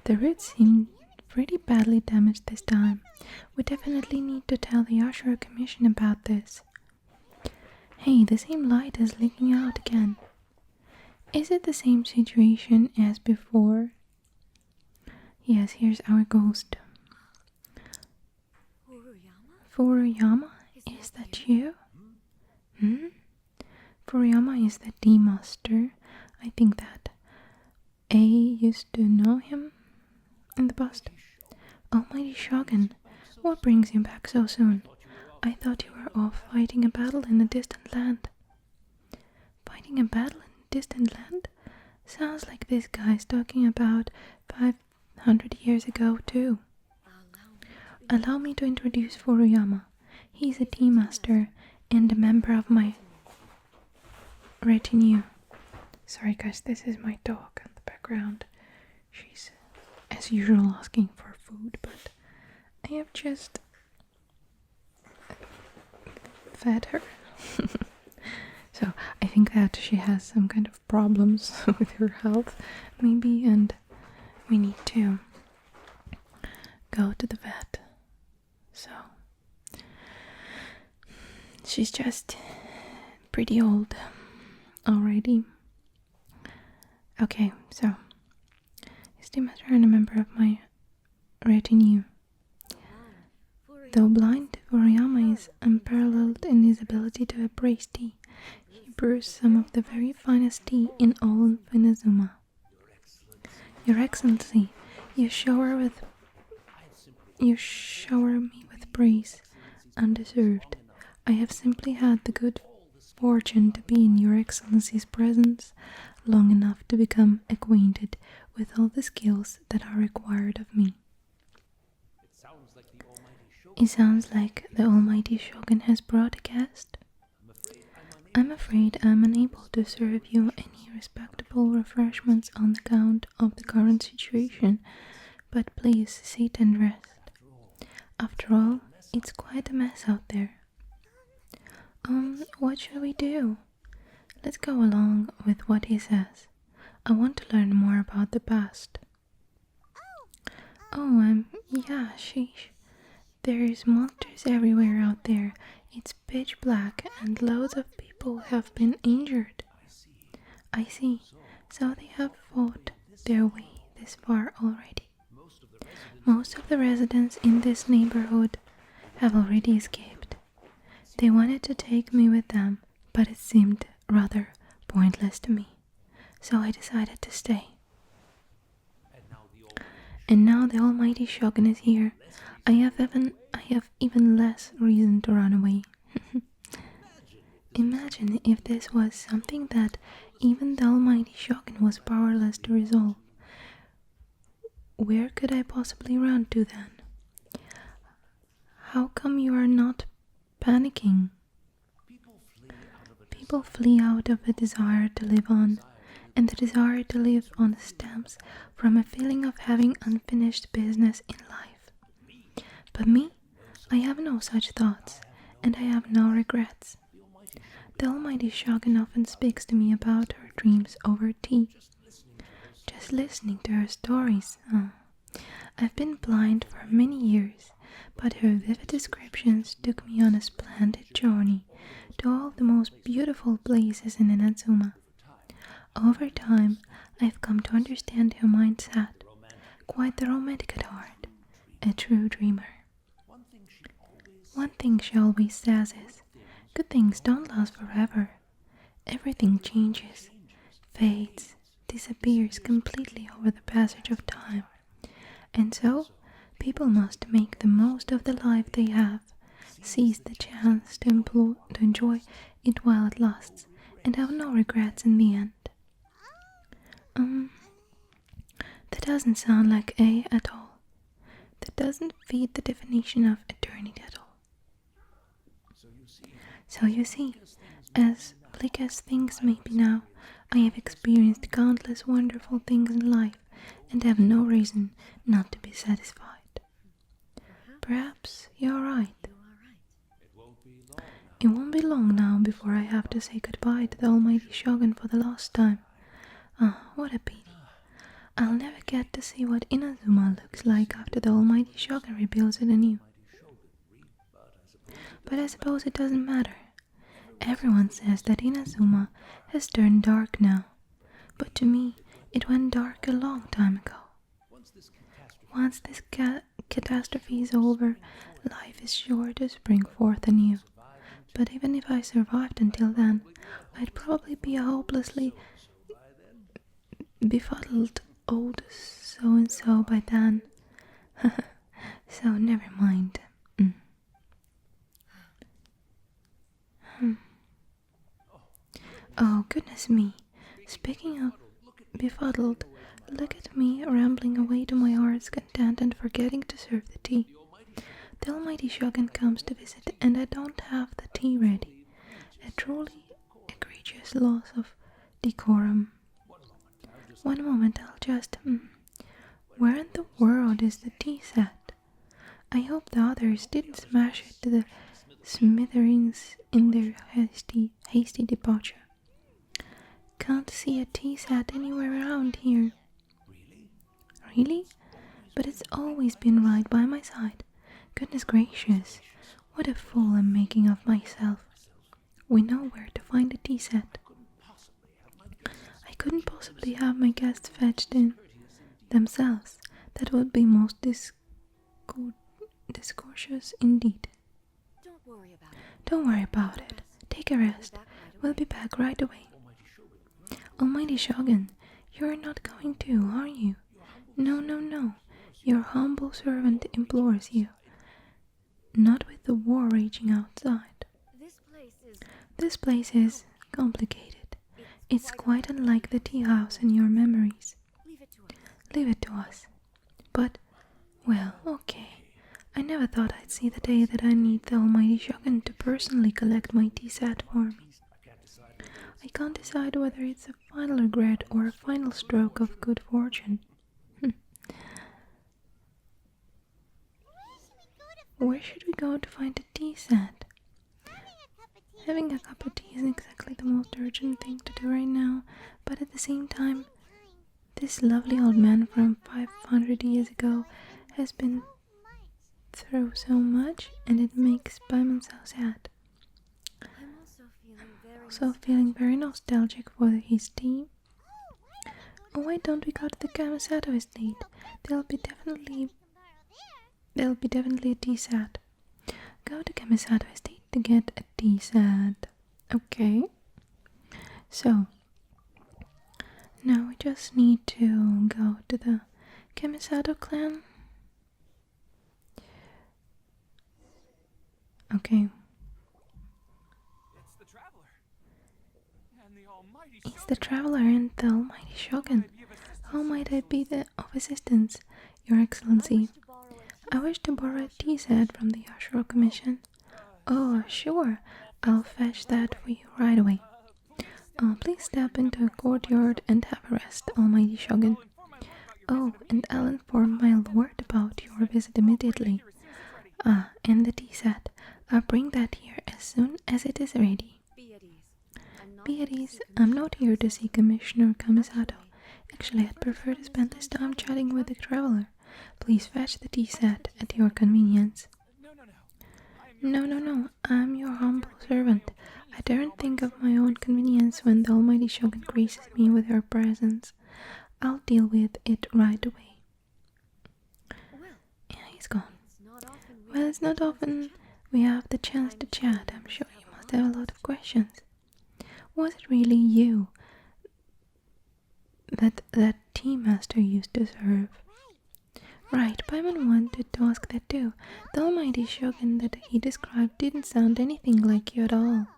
The roots seem pretty badly damaged this time. We definitely need to tell the Ashura Commission about this. Hey, the same light is leaking out again. Is it the same situation as before? Yes, here's our ghost. Furuyama? Is that you? Furuyama is the D-Master. I think that A used to know him in the past. Almighty Shogun, what brings you back so soon? I thought you were off fighting a battle in a distant land. Fighting a battle in a distant land? Sounds like this guy's talking about 500 years ago too. Allow me to introduce Furuyama. He's a tea-master and a member of my retinue. Sorry guys, this is my dog in the background. She's as usual asking for food, but I have just fed her. So I think that she has some kind of problems with her health maybe, and we need to go to the vet. So she's just pretty old already. Okay, so is Demeter and a member of my retinue. Though blind, Furuyama is unparalleled in his ability to appraise tea. He brews some of the very finest tea in all Infinizuma. Your Excellency, you shower me with praise, undeserved. I have simply had the good fortune to be in Your Excellency's presence long enough to become acquainted with all the skills that are required of me. It sounds like the Almighty Shogun has brought a guest. I'm afraid I'm unable to serve you any respectable refreshments on account of the current situation, but please sit and rest. After all, it's quite a mess out there. What shall we do? Let's go along with what he says. I want to learn more about the past. Oh, yeah, sheesh. There's monsters everywhere out there. It's pitch black and loads of people have been injured. I see. So they have fought their way this far already. Most of the residents in this neighborhood have already escaped. They wanted to take me with them, but it seemed rather pointless to me. So I decided to stay. And now the almighty Shogun is here. I have even less reason to run away. Imagine if this was something that even the almighty Shogun was powerless to resolve. Where could I possibly run to then? How come you are not panicking? People flee out of a desire to live on, and the desire to live on stems from a feeling of having unfinished business in life. But me, I have no such thoughts, and I have no regrets. The almighty Shogun often speaks to me about her dreams over tea. Just listening to her stories, I've been blind for many years, but her vivid descriptions took me on a splendid journey to all the most beautiful places in Inazuma. Over time, I've come to understand her mindset, quite the romantic at heart, a true dreamer. One thing she always says is, good things don't last forever. Everything changes, fades, disappears completely over the passage of time. And so, people must make the most of the life they have, seize the chance to enjoy it while it lasts, and have no regrets in the end. That doesn't sound like A at all. That doesn't fit the definition of eternity at all. So you see, as bleak as things may be now, I have experienced countless wonderful things in life and have no reason not to be satisfied. Perhaps you're right. It won't be long now before I have to say goodbye to the almighty Shogun for the last time. What a pity. I'll never get to see what Inazuma looks like after the almighty Shogun rebuilds it anew. But I suppose it doesn't matter. Everyone says that Inazuma has turned dark now, but to me it went dark a long time ago. Once this catastrophe is over, life is sure to spring forth anew. But even if I survived until then, I'd probably be a hopelessly befuddled old so-and-so by then. So never mind. Oh, goodness me. Speaking of befuddled, look at me rambling away to my heart's content and forgetting to serve the tea. The almighty Shogun comes to visit and I don't have the tea ready. A truly egregious loss of decorum. One moment I'll just... Where in the world is the tea set? I hope the others didn't smash it to the smithereens in their hasty departure. Can't see a tea set anywhere around here. Really? But it's always been right by my side. Goodness gracious, what a fool I'm making of myself. We know where to find a tea set. I couldn't possibly have my guests fetched in themselves. That would be most discourteous indeed. Don't worry about it. Take a rest. We'll be back right away. Almighty Shogun, you're not going to, are you? No. Your humble servant implores you. Not with the war raging outside. This place is complicated. It's quite unlike the tea house in your memories. Leave it to us. But, well, okay. I never thought I'd see the day that I need the almighty Shogun to personally collect my tea set for me. can't decide whether it's a final regret or a final stroke of good fortune. Where should we go to find a tea set? Having a cup of tea isn't exactly the most urgent thing to do right now, but at the same time, this lovely old man from 500 years ago has been through so much, and it makes Paimon so sad. I'm Also feeling very nostalgic for his tea. Oh, why don't we go to the Kamisato estate? There'll be definitely a tea set. Go to Kamisato estate to get a tea set. Okay. So now we just need to go to the Kamisato clan. Okay. It's the Traveler and the Almighty Shogun. How might I be of assistance, Your Excellency? I wish to borrow a tea set from the Yashiro Commission. Oh, sure. I'll fetch that for you right away. Please step into a courtyard and have a rest, Almighty Shogun. Oh, and I'll inform my lord about your visit immediately. And the tea set. I'll bring that here as soon as it is ready. Be at ease. I'm not here to see Commissioner Kamisato. Actually, I'd prefer to spend this time chatting with the Traveler. Please fetch the tea set at your convenience. No. I'm your humble servant. I daren't think of my own convenience when the Almighty Shogun graces me with her presence. I'll deal with it right away. Yeah, he's gone. Well, it's not often we have the chance to chat. I'm sure you must have a lot of questions. Was it really you that tea master used to serve? Right, Paimon wanted to ask that too. The Almighty Shogun that he described didn't sound anything like you at all.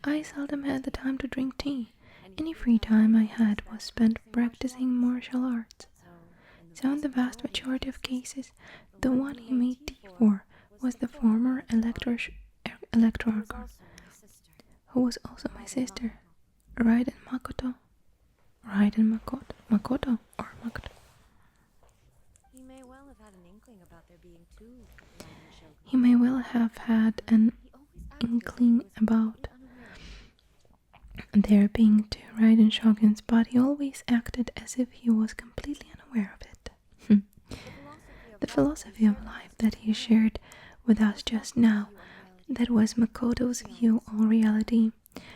I seldom had the time to drink tea. Any free time I had was spent practicing martial arts. So in the vast majority of cases, the one he made tea for was the former Electorarch, who was also my sister, Raiden Makoto. Makoto. He may well have had an inkling about there being two Raiden Shoguns. He may well have had an inkling about there being two Raiden Shoguns, but he always acted as if he was completely unaware of it. The philosophy of life that he shared with us just now, that was Makoto's view on reality.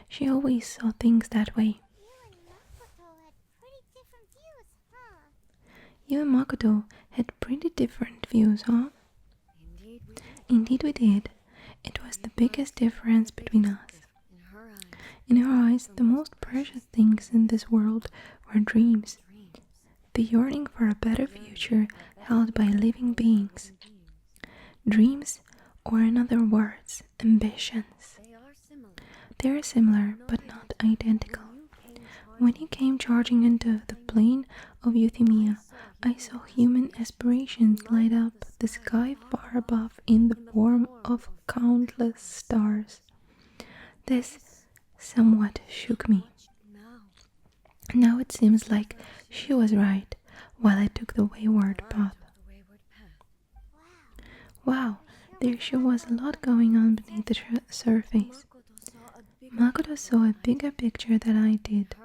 She always saw things that way. You and Makoto had pretty different views, huh? Indeed we did. It was the biggest difference between us. In her eyes, the most precious things in this world were dreams. The yearning for a better future held by living beings. Dreams, or in other words, ambitions. They are similar, but not identical. When you came charging into the plane of Euthymia, I saw human aspirations light up the sky far above in the form of countless stars. This somewhat shook me. Now it seems like she was right, while I took the wayward path. Wow, there sure was a lot going on beneath the surface. Makoto saw a bigger picture than I did.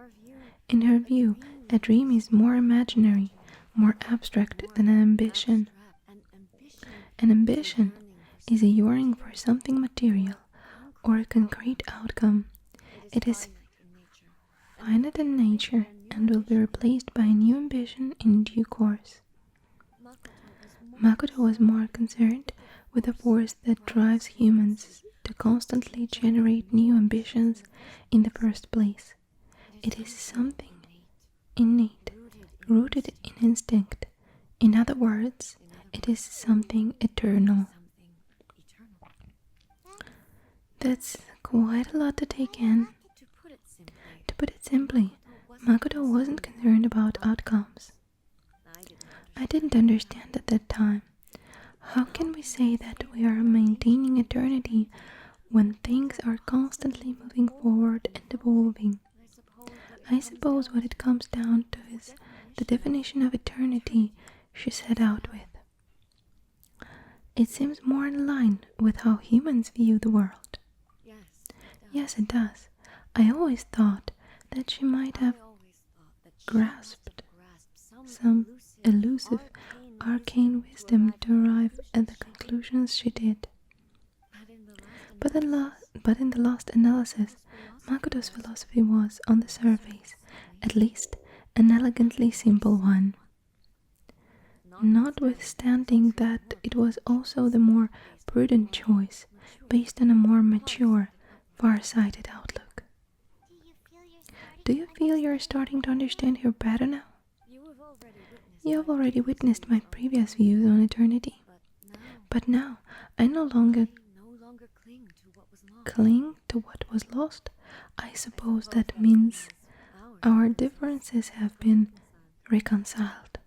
In her view, a dream is more imaginary, more abstract than an ambition. An ambition is a yearning for something material or a concrete outcome. It is finite in nature and will be replaced by a new ambition in due course. Makoto was more concerned with the force that drives humans to constantly generate new ambitions in the first place. It is something innate, rooted in instinct. In other words, it is something eternal. That's quite a lot to take in. To put it simply, Makoto wasn't concerned about outcomes. I didn't understand at that time. How can we say that we are maintaining eternity when things are constantly moving forward and evolving. I suppose what it comes down to is the definition of eternity she set out with. It seems more in line with how humans view the world. Yes, it does. I always thought that she might have grasped some elusive arcane wisdom to arrive at the conclusions she did. But in the last analysis, Makoto's philosophy was, on the surface, at least, an elegantly simple one. Notwithstanding that it was also the more prudent choice, based on a more mature, far-sighted outlook. Do you feel you're starting to understand her better now? You have already witnessed my previous views on eternity. But now, I no longer cling to what was lost. I suppose that means our differences have been reconciled.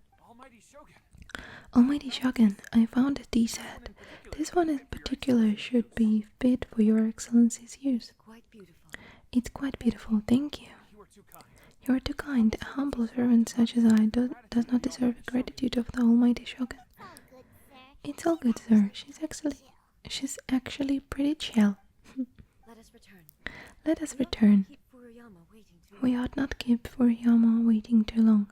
Almighty Shogun, I found a tea set. This one in particular should be fit for your excellency's use. It's quite beautiful, thank you. You are too kind. A humble servant such as I does not deserve the gratitude of the Almighty Shogun. It's all good, sir. She's actually pretty chill. Let us return. We ought not keep Furuyama waiting too long.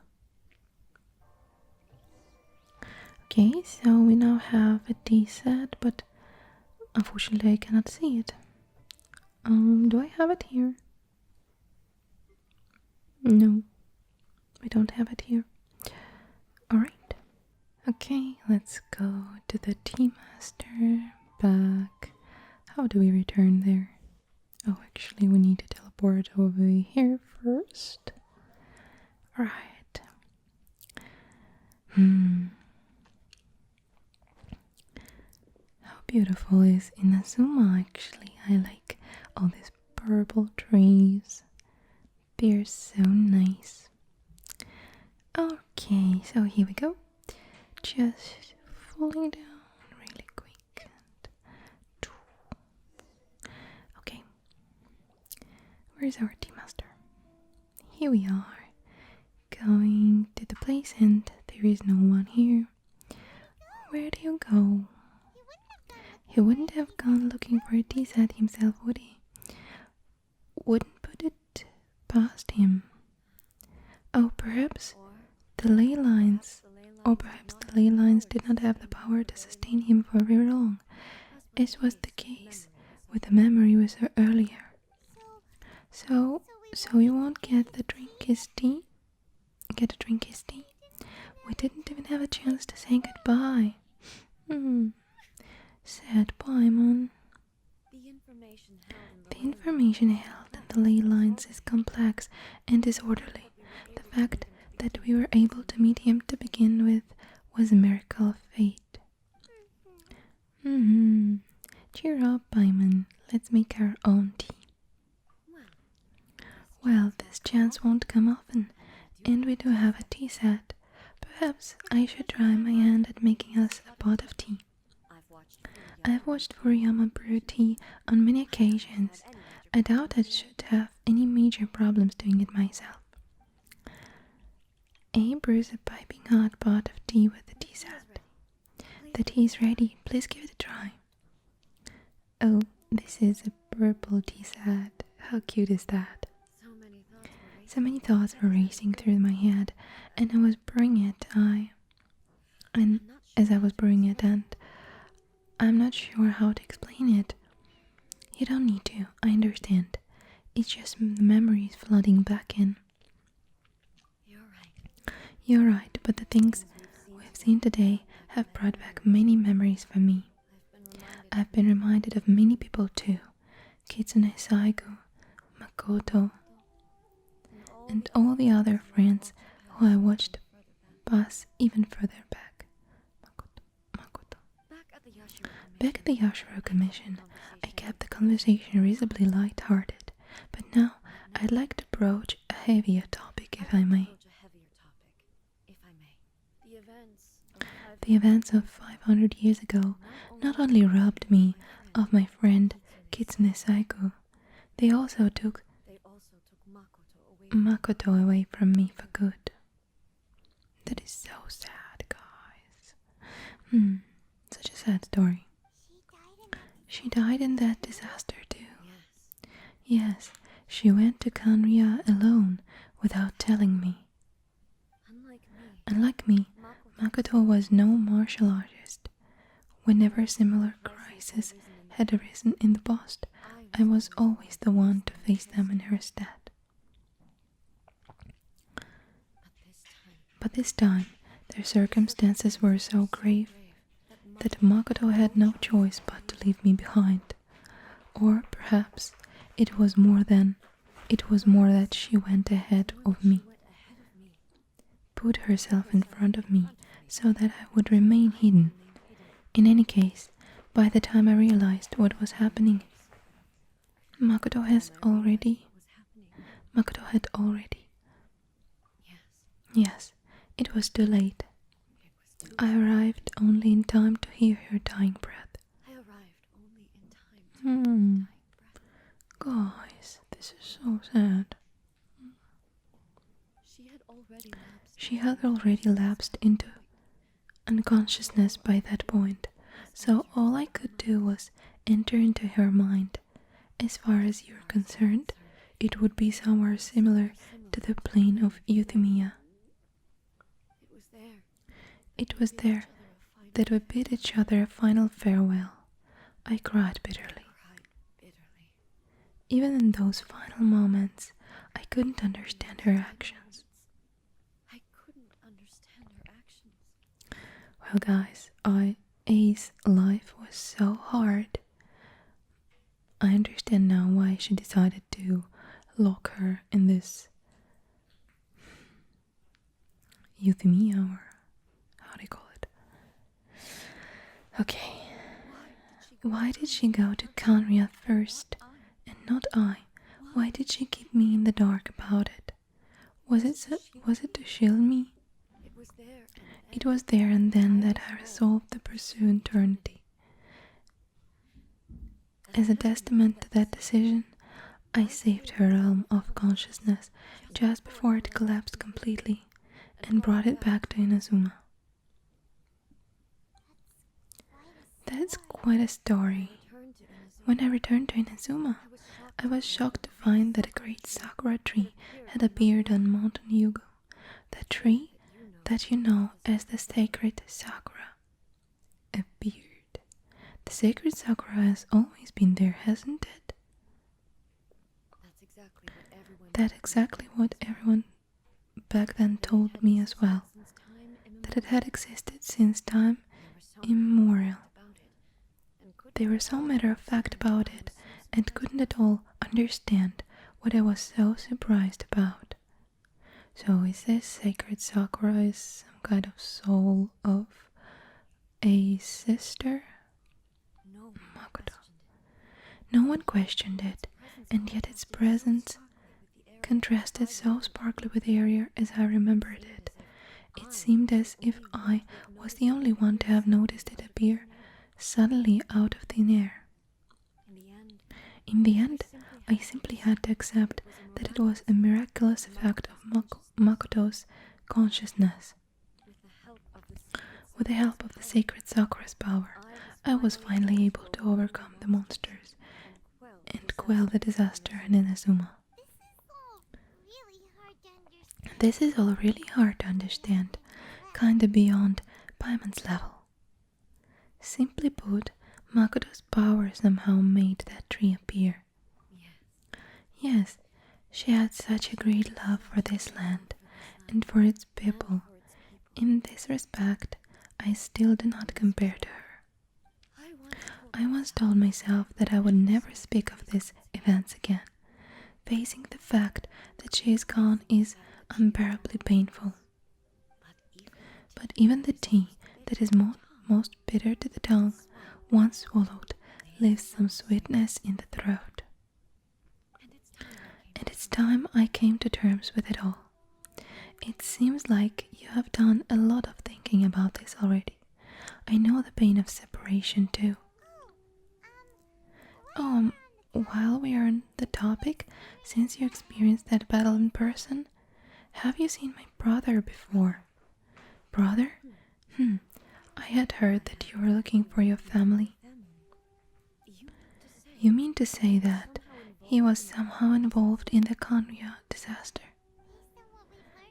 Okay, so we now have a tea set, but unfortunately I cannot see it. Do I have it here? No, we don't have it here. Alright. Okay, let's go to the tea master. Back. How do we return there? Oh, actually we need to teleport over here first. Alright. How beautiful is Inazuma actually. I like all these purple trees. They're so nice. Okay, so here we go. Just falling down really quick. Okay. Where's our tea master? Here we are. Going to the place and there is no one here. Where do you go? He wouldn't have gone looking for a tea set himself, would he? Wouldn't put it past him. Oh, perhaps the ley lines did not have the power to sustain him for very long, as was the case with the memory we saw earlier. So you won't get to drink his tea? We didn't even have a chance to say goodbye. Sad Paimon. The information held in the ley lines is complex and disorderly. The fact that we were able to meet him to begin with was a miracle of fate. Cheer up, Paimon. Let's make our own tea. Well, this chance won't come often, and we do have a tea set. Perhaps I should try my hand at making us a pot of tea. I've watched Furuyama brew tea on many occasions. I doubt I should have any major problems doing it myself. A brews a piping hot pot of tea with the tea set. The tea is ready. Please give it a try. Oh, this is a purple tea set. How cute is that? So many thoughts were racing through my head, and I was brewing it. As I was brewing it, and I'm not sure how to explain it. You don't need to, I understand. It's just the memories flooding back in. You're right, but the things we've seen today have brought back many memories for me. I've been reminded of many people too. Kitsune Saigo, Makoto, and all the other friends who I watched pass even further back. Makoto. Back at the Yashiro Commission, I kept the conversation reasonably light-hearted, but now I'd like to broach a heavier topic, if I may. The events of 500 years ago not only robbed me of my friend Kitsune Saiku. They also took Makoto away from me for good. That is so sad, guys. Such a sad story. She died in that disaster too. Yes, she went to Kanria alone without telling me. Unlike me, Makoto was no martial artist. Whenever similar crises had arisen in the past, I was always the one to face them in her stead. But this time, their circumstances were so grave that Makoto had no choice but to leave me behind. Or perhaps it was more that she went ahead of me, put herself in front of me so that I would remain hidden. In any case, by the time I realized what was happening, Makoto had already. Yes, it was too late. I arrived only in time to hear her dying breath. Guys, this is so sad. She had already lapsed into unconsciousness by that point, so all I could do was enter into her mind. As far as you're concerned, it would be somewhere similar to the plane of euthymia. It was there that we bid each other a final farewell. I cried bitterly. Even in those final moments, I couldn't understand her actions. Well, guys, A's life was so hard. I understand now why she decided to lock her in this euthymia, or how do you call it? Okay. Why did she go to Kanria first and not I? Why did she keep me in the dark about it? Was it to shield me? It was there and then that I resolved to pursue eternity. As a testament to that decision, I saved her realm of consciousness just before it collapsed completely and brought it back to Inazuma. That's quite a story. When I returned to Inazuma, I was shocked to find that a great sakura tree had appeared on Mountain Yugo, the tree that you know as the sacred sakura. Appeared. The sacred sakura has always been there, hasn't it? That's exactly what everyone back then told me as well, that it had existed since time immemorial. They were so matter-of-fact about it and couldn't at all understand what I was so surprised about. So is this sacred sakura is some kind of soul of a sister? Makoto. No one questioned it, and yet its presence contrasted so sparkly with the area as I remembered it. It seemed as if I was the only one to have noticed it appear suddenly out of thin air. In the end, I simply had to accept that it was a miraculous effect of Makoto's consciousness. With the help of the sacred sakura's power, I was finally able to overcome the monsters and quell the disaster in Inazuma. This is all really hard to understand, kinda beyond Paimon's level. Simply put, Makoto's power somehow made that tree appear. Yes, she had such a great love for this land and for its people. In this respect, I still do not compare to her. I once told myself that I would never speak of these events again. Facing the fact that she is gone is unbearably painful. But even the tea that is most bitter to the tongue, once swallowed, leaves some sweetness in the throat. And it's time I came to terms with it all. It seems like you have done a lot of thinking about this already. I know the pain of separation too. While we are on the topic, since you experienced that battle in person, have you seen my brother before? Brother? I had heard that you were looking for your family. You mean to say that he was somehow involved in the Konya disaster?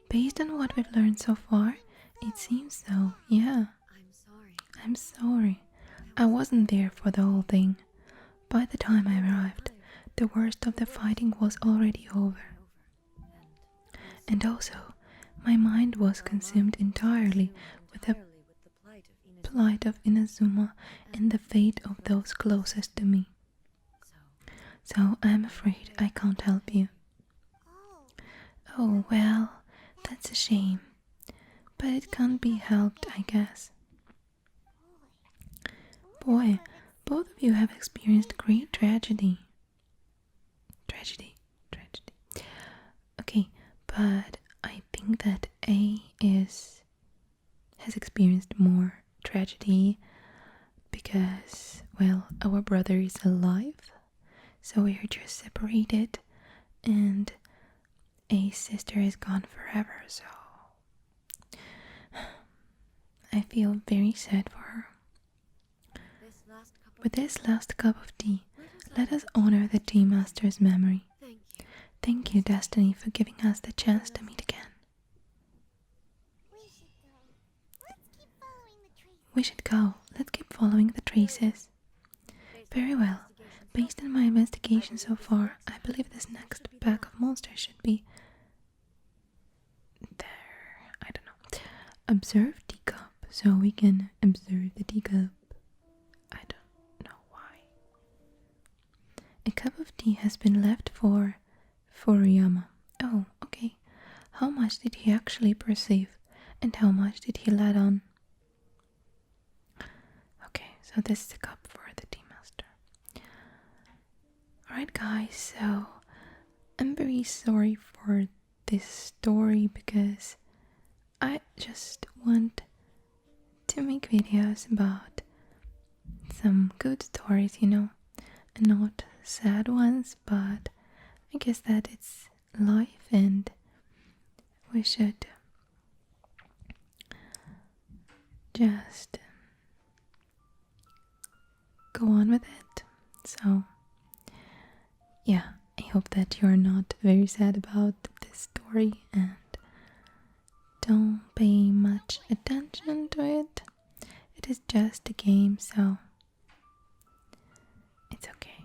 Based on what we've learned so far, it seems so, yeah. I'm sorry. I wasn't there for the whole thing. By the time I arrived, the worst of the fighting was already over. And also, my mind was consumed entirely with the plight of Inazuma and the fate of those closest to me. So I'm afraid I can't help you. Oh, well, that's a shame. But it can't be helped, I guess. Boy, both of you have experienced great tragedy. Tragedy. Okay, but I think that A has experienced more tragedy because, well, our brother is alive, so we are just separated, and A's sister is gone forever, so I feel very sad for her. With this last cup of tea, let us honor the tea master's memory. Thank you, Destiny, for giving us the chance to meet again. We should go. Let's keep following the traces. Very well. Based on my investigation so far, I believe this next pack of monsters should be there. I don't know. Observe teacup, so we can observe the teacup. I don't know why. A cup of tea has been left for Furuyama. Oh, okay. How much did he actually perceive, and how much did he let on? Okay, so this is the cup for the tea master. Alright guys, so I'm very sorry for this story because I just want to make videos about some good stories, you know, and not sad ones, but I guess that it's life and we should just go on with it. So yeah, I hope that you're not very sad about this story and don't pay much attention to it. It is just a game, so it's okay.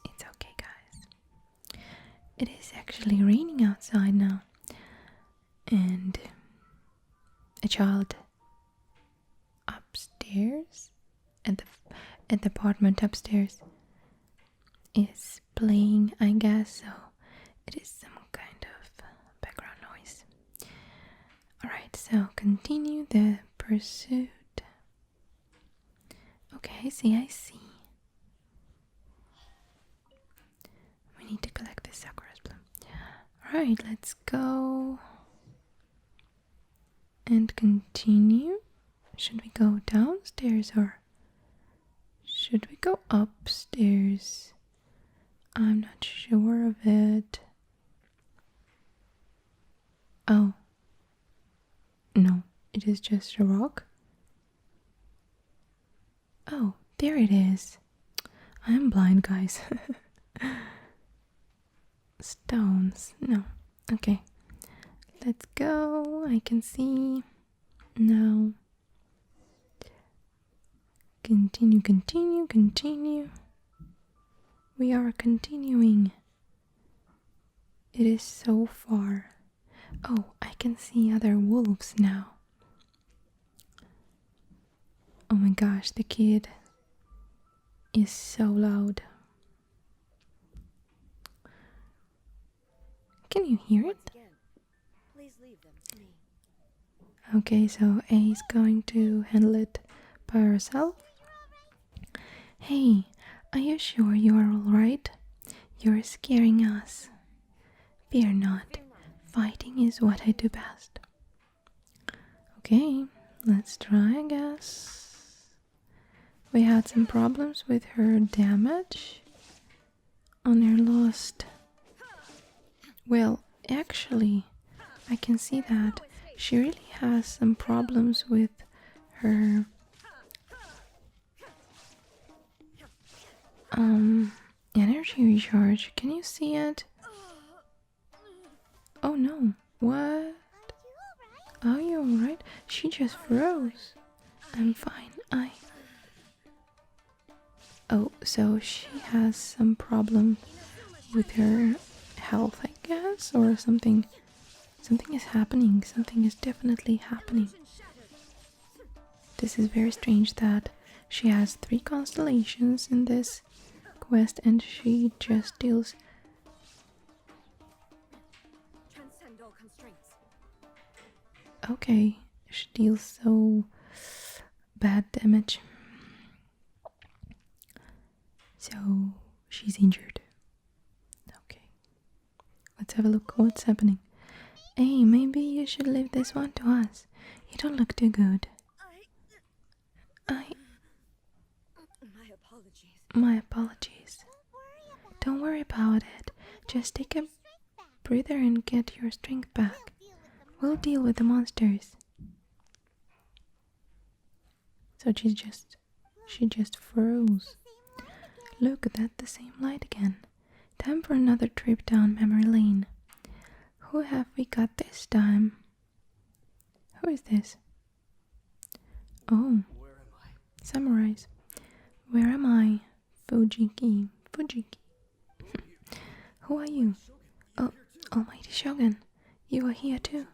It's okay, guys. It is actually raining outside now, and a child upstairs at the apartment upstairs is playing, I guess, so it is some kind of background noise. Alright, so continue the pursuit. Okay, I see. We need to collect this Sakura's bloom. Alright, let's go and continue. Should we go downstairs or should we go upstairs? I'm not sure of it. Oh. No, it is just a rock. Oh, there it is. I'm blind, guys. Stones. No. Okay. Let's go. I can see. Now. Continue. We are continuing. It is so far. Oh, I can see other wolves now. Oh my gosh, the kid is so loud. Can you hear it? Okay, so A is going to handle it by herself. Hey, are you sure you are alright? You're scaring us. Fear not. Fighting is what I do best. Okay, let's try, I guess. We had some problems with her damage. on her lost. Well, actually, I can see that she really has some problems with her energy recharge. Can you see it? Oh no, what? Are you alright? She just froze. I'm fine. Oh, so she has some problem with her health, I guess, or something. Something is happening. Something is definitely happening. This is very strange that she has 3 constellations in this quest and she just deals. Okay, she deals so bad damage. So she's injured. Okay. Let's have a look what's happening. Hey, maybe you should leave this one to us. You don't look too good. My apologies. Don't worry about it. Just take a breather and get your strength back. We'll deal with the monsters. So she just froze. Look, that's the same light again. Time for another trip down memory lane. Who have we got this time? Who is this? Oh, samurais. Where am I? Fujiki. Who are you? Oh, Almighty Shogun. You are here too.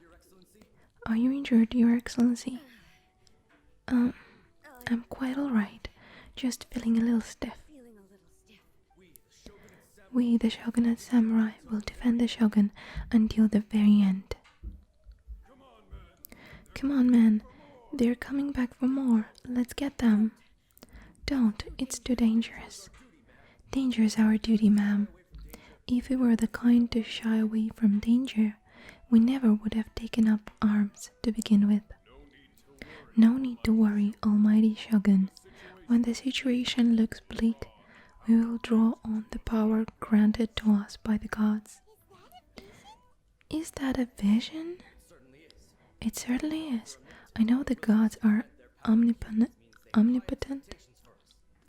Are you injured, Your Excellency? I'm quite alright. Just feeling a little stiff. We, the Shogunate Samurai, will defend the Shogun until the very end. Come on, man. They're coming back for more. Let's get them. Don't. It's too dangerous. Danger is our duty, ma'am. If we were the kind to shy away from danger, we never would have taken up arms to begin with. No need to worry, Almighty Shogun. When the situation looks bleak, we will draw on the power granted to us by the gods. Is that a vision? It certainly is. I know the gods are omnipotent,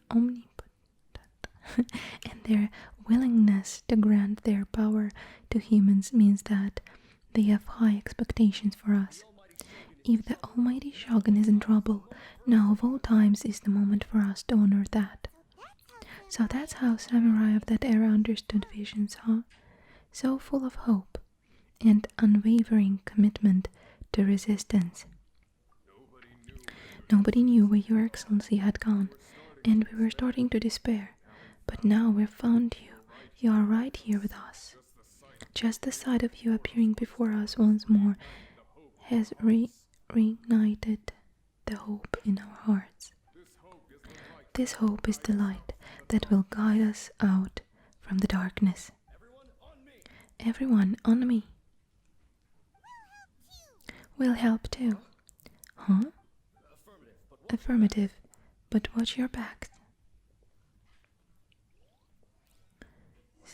and their willingness to grant their power to humans means that they have high expectations for us. If the Almighty Shogun is in trouble, now of all times is the moment for us to honor that. So that's how samurai of that era understood visions, huh? So full of hope and unwavering commitment to resistance. Nobody knew where Your Excellency had gone, and we were starting to despair. But now we've found you. You are right here with us. Just the sight of you appearing before us once more has reignited the hope in our hearts. This hope is the light that will guide us out from the darkness. Everyone on me. We'll help too. Huh? Affirmative, but watch your backs.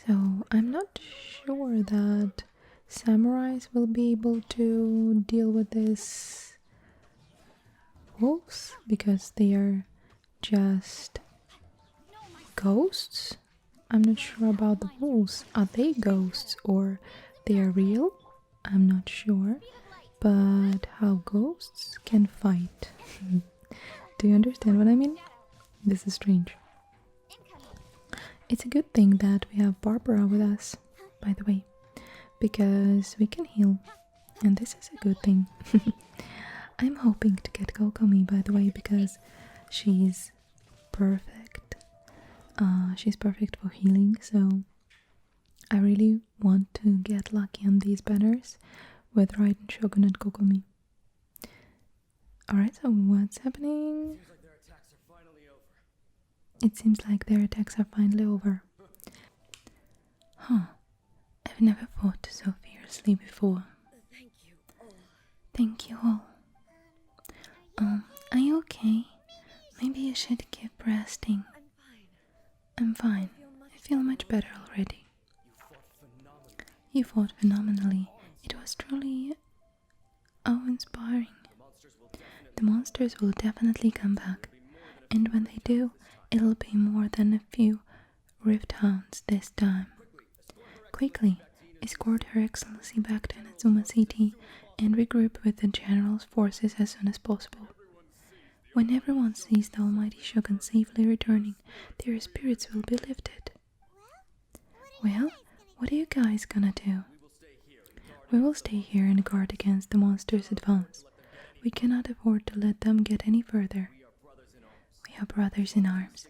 So, I'm not sure that samurais will be able to deal with this wolves because they are just ghosts. I'm not sure about the wolves. Are they ghosts or they are real? I'm not sure. But how ghosts can fight. Do you understand what I mean? This is strange. It's a good thing that we have Barbara with us, by the way, because we can heal, and this is a good thing. I'm hoping to get Kokomi, by the way, because she's perfect. She's perfect for healing, so I really want to get lucky on these banners with Raiden Shogun and Kokomi. Alright, so what's happening? It seems like their attacks are finally over. Huh. I've never fought so fiercely before. Thank you all. Are you okay? Maybe you should keep resting. I'm fine. I feel much better already. You fought phenomenally. It was truly awe-inspiring. The monsters will definitely come back, and when they do, it'll be more than a few Rift Hounds this time. Quickly, escort Her Excellency back to Inazuma City and regroup with the General's forces as soon as possible. When everyone sees the almighty Shogun safely returning, their spirits will be lifted. Well, what are you guys gonna do? We will stay here and guard against the monsters' advance. We cannot afford to let them get any further. We are brothers in arms.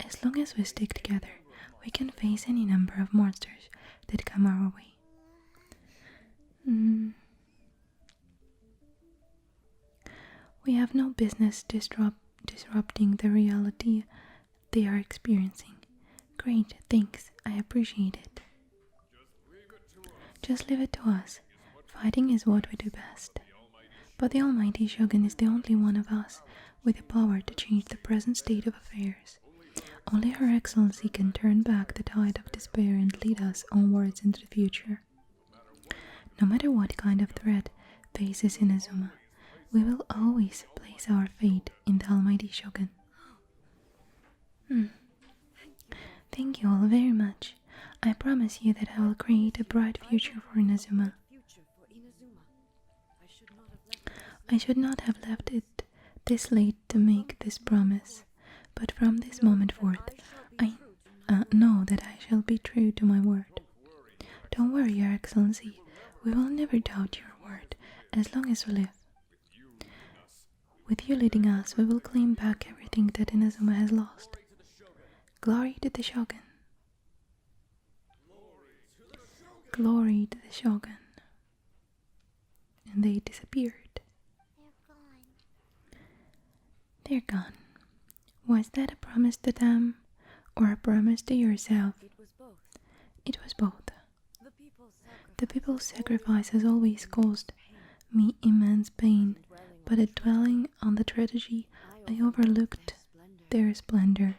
As long as we stick together, we can face any number of monsters that come our way. We have no business disrupting the reality they are experiencing. Great, thanks. I appreciate it. Just leave it to us. Fighting is what we do best. But the almighty Shogun is the only one of us with the power to change the present state of affairs. Only Her Excellency can turn back the tide of despair and lead us onwards into the future. No matter what kind of threat faces Inazuma, we will always place our fate in the almighty Shogun. Thank you all very much. I promise you that I will create a bright future for Inazuma. I should not have left it this late to make this promise, but from this moment forth, I know that I shall be true to my word. Don't worry, Your Excellency, we will never doubt your word as long as we live. With you leading us, we will claim back everything that Inazuma has lost. Glory to the Shogun. Glory to the Shogun. And they disappeared. They're gone. Was that a promise to them, or a promise to yourself? It was both. The people's sacrifice has always caused me immense pain, but dwelling on the tragedy, I overlooked their splendor.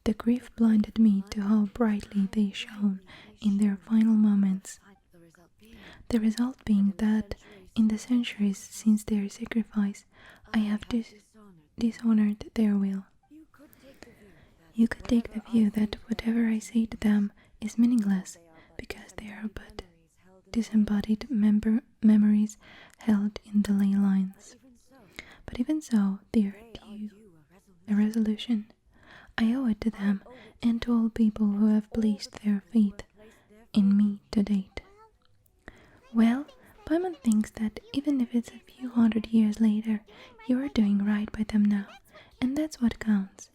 The grief blinded me to how brightly they shone in their final moments. The result being that, in the centuries since their sacrifice, I have dishonored their will. You could take the view that whatever I say to them is meaningless, because they are but disembodied memories held in the ley lines. But even so, they are due a resolution. I owe it to them and to all people who have placed their faith in me to date. Well, Paimon thinks that even if it's a few hundred years later, you are doing right by them now, and that's what counts.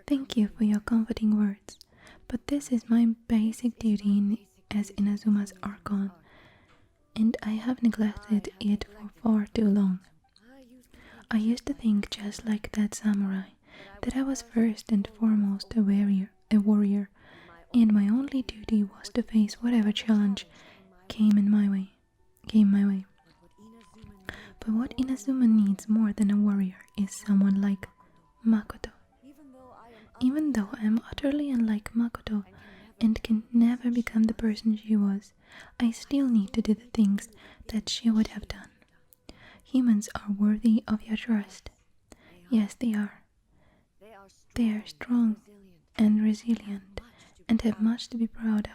Thank you for your comforting words, but this is my basic duty as Inazuma's Archon, and I have neglected it for far too long. I used to think just like that samurai, that I was first and foremost a warrior, and my only duty was to face whatever challenge came my way. But what Inazuma needs more than a warrior is someone like Makoto. Even though I am utterly unlike Makoto and can never become the person she was, I still need to do the things that she would have done. Humans are worthy of your trust. Yes, they are. They are strong and resilient and have much to be proud of.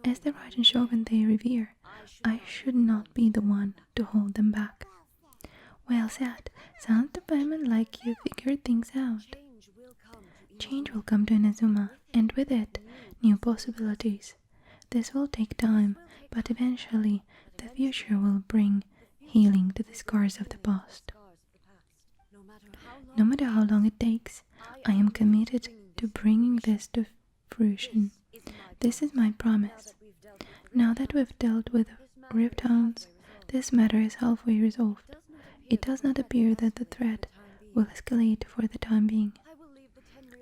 As the Raiden Shogun they revere, I should not be the one to hold them back. Well said. Sounds to Paimon like you figured things out. Change will come to Inazuma, and with it, new possibilities. This will take time, but eventually the future will bring healing to the scars of the past. No matter how long it takes, I am committed to bringing this to fruition. This is my promise. Now that we've dealt with Rift Hounds, this matter is halfway resolved. It does not appear that the threat will escalate for the time being.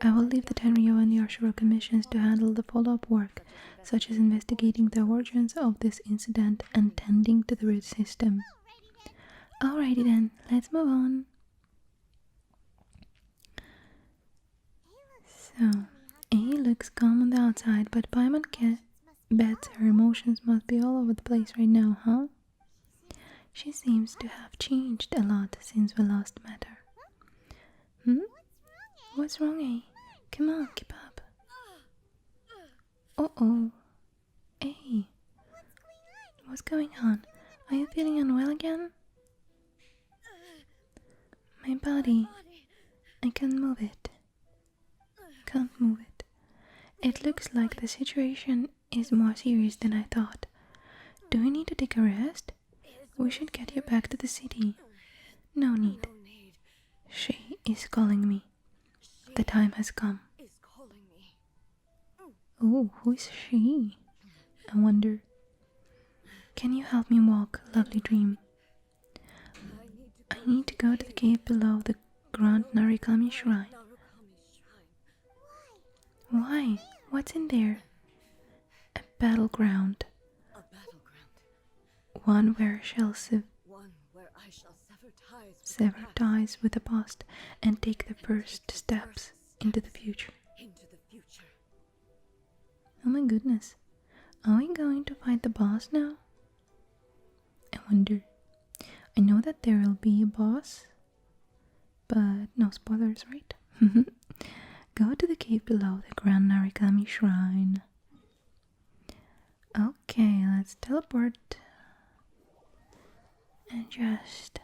I will leave the Tenryo and Yashiro commissions to handle the follow-up work, such as investigating the origins of this incident and tending to the root system. Alrighty then, let's move on. So, A looks looks calm on the outside, but Paimon bets her emotions must be all over the place right now, huh? She seems to have changed a lot since we last met her. What's wrong, eh? Come on, keep up. Uh-oh. Hey. What's going on? Are you feeling unwell again? My body. I can't move it. Can't move it. It looks like the situation is more serious than I thought. Do we need to take a rest? We should get you back to the city. No need. She is calling me. The time has come. Oh, who is she? I wonder. Can you help me walk, lovely dream? I need to go to the cave below the Grand Narukami Shrine. Why? What's in there? A battleground. One where I shall sever ties with the past and take the first steps into the future. Oh my goodness. Are we going to fight the boss now? I wonder. I know that there will be a boss, but no spoilers, right? Go to the cave below the Grand Narukami Shrine. Okay, let's teleport. And just,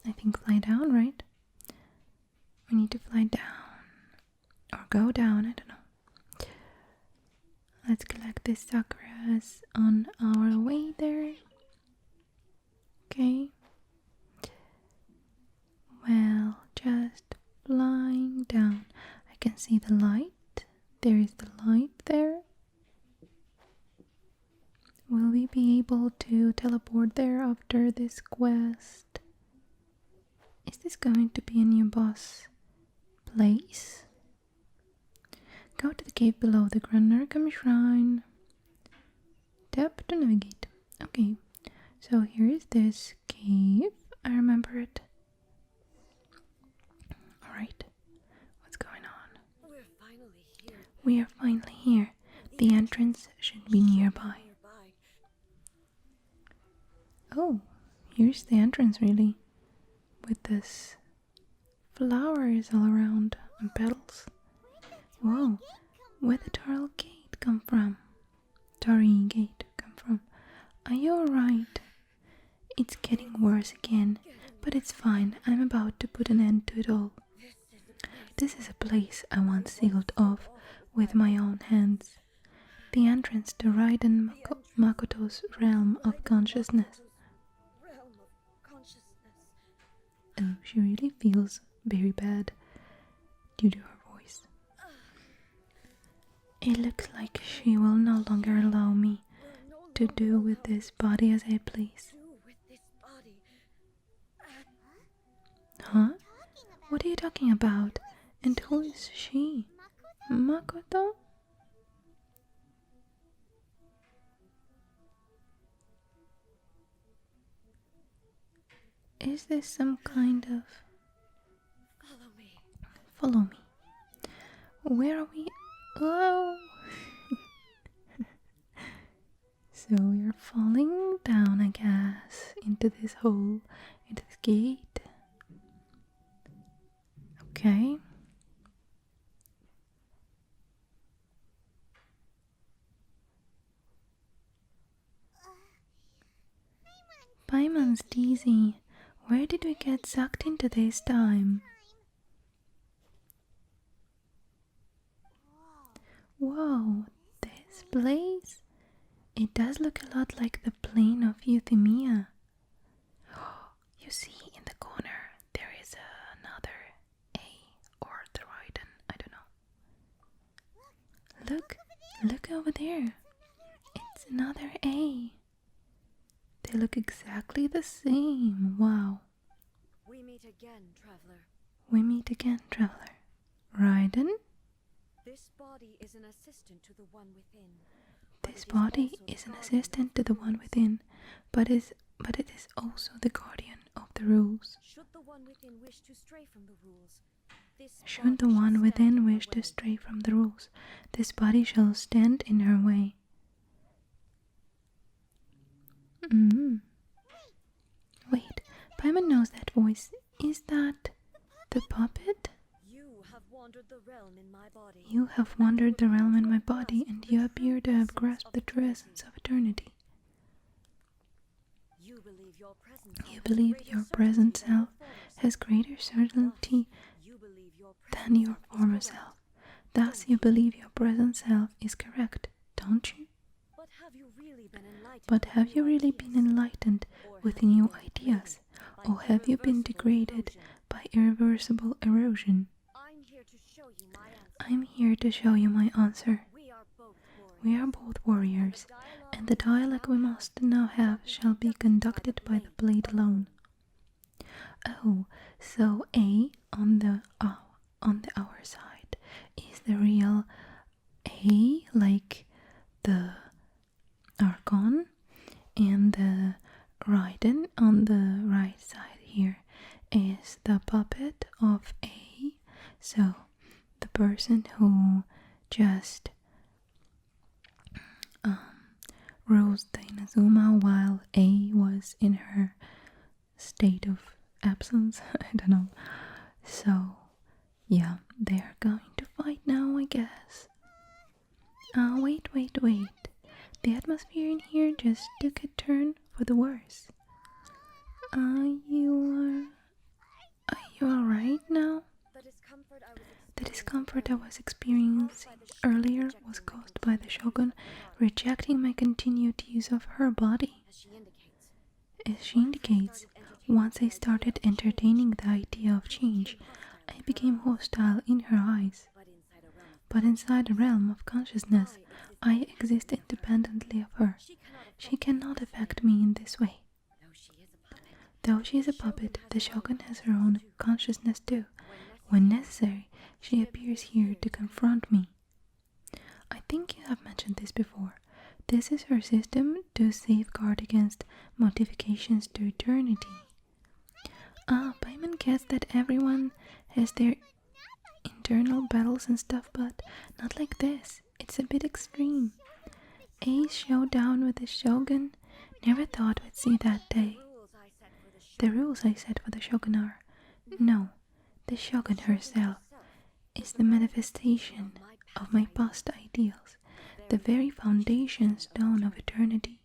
I think, fly down, right? We need to fly down. Or go down, I don't know. Let's collect these sakuras on our way there. Okay. Well, just flying down. I can see the light. There is the light there. Will we be able to teleport there after this quest? Is this going to be a new boss place? Go to the cave below the Grand Narukami Shrine. Tap to navigate. Okay, so here is this cave. I remember it. Alright, what's going on? We are finally here. The entrance should be nearby. Oh, here's the entrance, really. With this flowers all around and petals. Whoa, where did the Torii Gate come from? Are you alright? It's getting worse again, but it's fine. I'm about to put an end to it all. This is a place I once sealed off with my own hands. The entrance to Raiden Makoto's realm of consciousness. Oh, she really feels very bad due to her voice. It looks like she will no longer allow me to do with this body as I please. Huh? What are you talking about? And who is she? Makoto? Is this some kind of... Follow me. Where are we? Oh! So we are falling down, I guess, into this hole, into this gate. Okay. Paimon's dizzy. Where did we get sucked into this time? Whoa, this place? It does look a lot like the plane of Euthymia. You see in the corner there is another A or the Raiden, I don't know. Look over there. It's another A. They look exactly the same. Wow. We meet again, traveler. We meet again, traveler. Raiden? This body is an assistant to the one within. This body is an assistant to the one within, but it is also the guardian of the rules. Should the one within wish to stray from the rules, This Should the body shall one stand within in her wish to way. stray from the rules, this body shall stand in her way. Wait, Paimon knows that voice. Is that the puppet? You have wandered the realm in my body. You have wandered the realm in my body, and you appear to have grasped the true essence of eternity. You believe your present You self believe has your greater present certainty than self your former self. has greater certainty You believe your than present your self is former correct. self. Thus, you believe your present self is correct, don't you? But have you really been enlightened? But with have new you really ideas? been enlightened Or with have you new been ideas? degraded by Or have you been irreversible degraded erosion? by irreversible erosion? I'm here to show you my answer. I'm here to show you my answer. We are both warriors. We are both warriors, and the dialogue we must now have shall be conducted by the blade alone. Oh, so A on the our side is the real A, like the Archon, and the Raiden on the right side here is the puppet of A. So the person who just rules the Inazuma while A was in her state of absence. I don't know. So yeah, they are going to fight now, I guess. Wait. The atmosphere in here just took a turn for the worse. Are you alright now? The discomfort I was experiencing earlier was caused by the Shogun rejecting my continued use of her body. As she indicates, once I started entertaining the idea of change, I became hostile in her eyes. But inside the realm of consciousness, I exist independently of her. She cannot affect me in this way. Though she is a puppet, the Shogun has her own consciousness too. When necessary, she appears here to confront me. I think you have mentioned this before. This is her system to safeguard against modifications to eternity. Paimon gets that everyone has their internal battles and stuff, but not like this. It's a bit extreme. A's showdown with the Shogun, never thought we'd see that day. The rules I set for the Shogun are, no, the Shogun herself is the manifestation of my past ideals, the very foundation stone of eternity.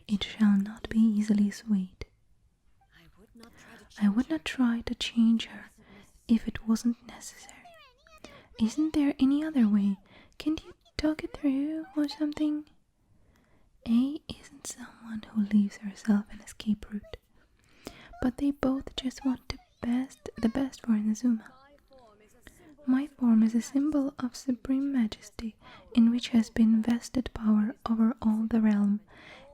It shall not be easily swayed. I would not try to change her if it wasn't necessary. Isn't there any other way? Can't you talk it through or something? A isn't someone who leaves herself an escape route, but they both just want the best for Inazuma. My form is a symbol of supreme majesty, in which has been vested power over all the realm.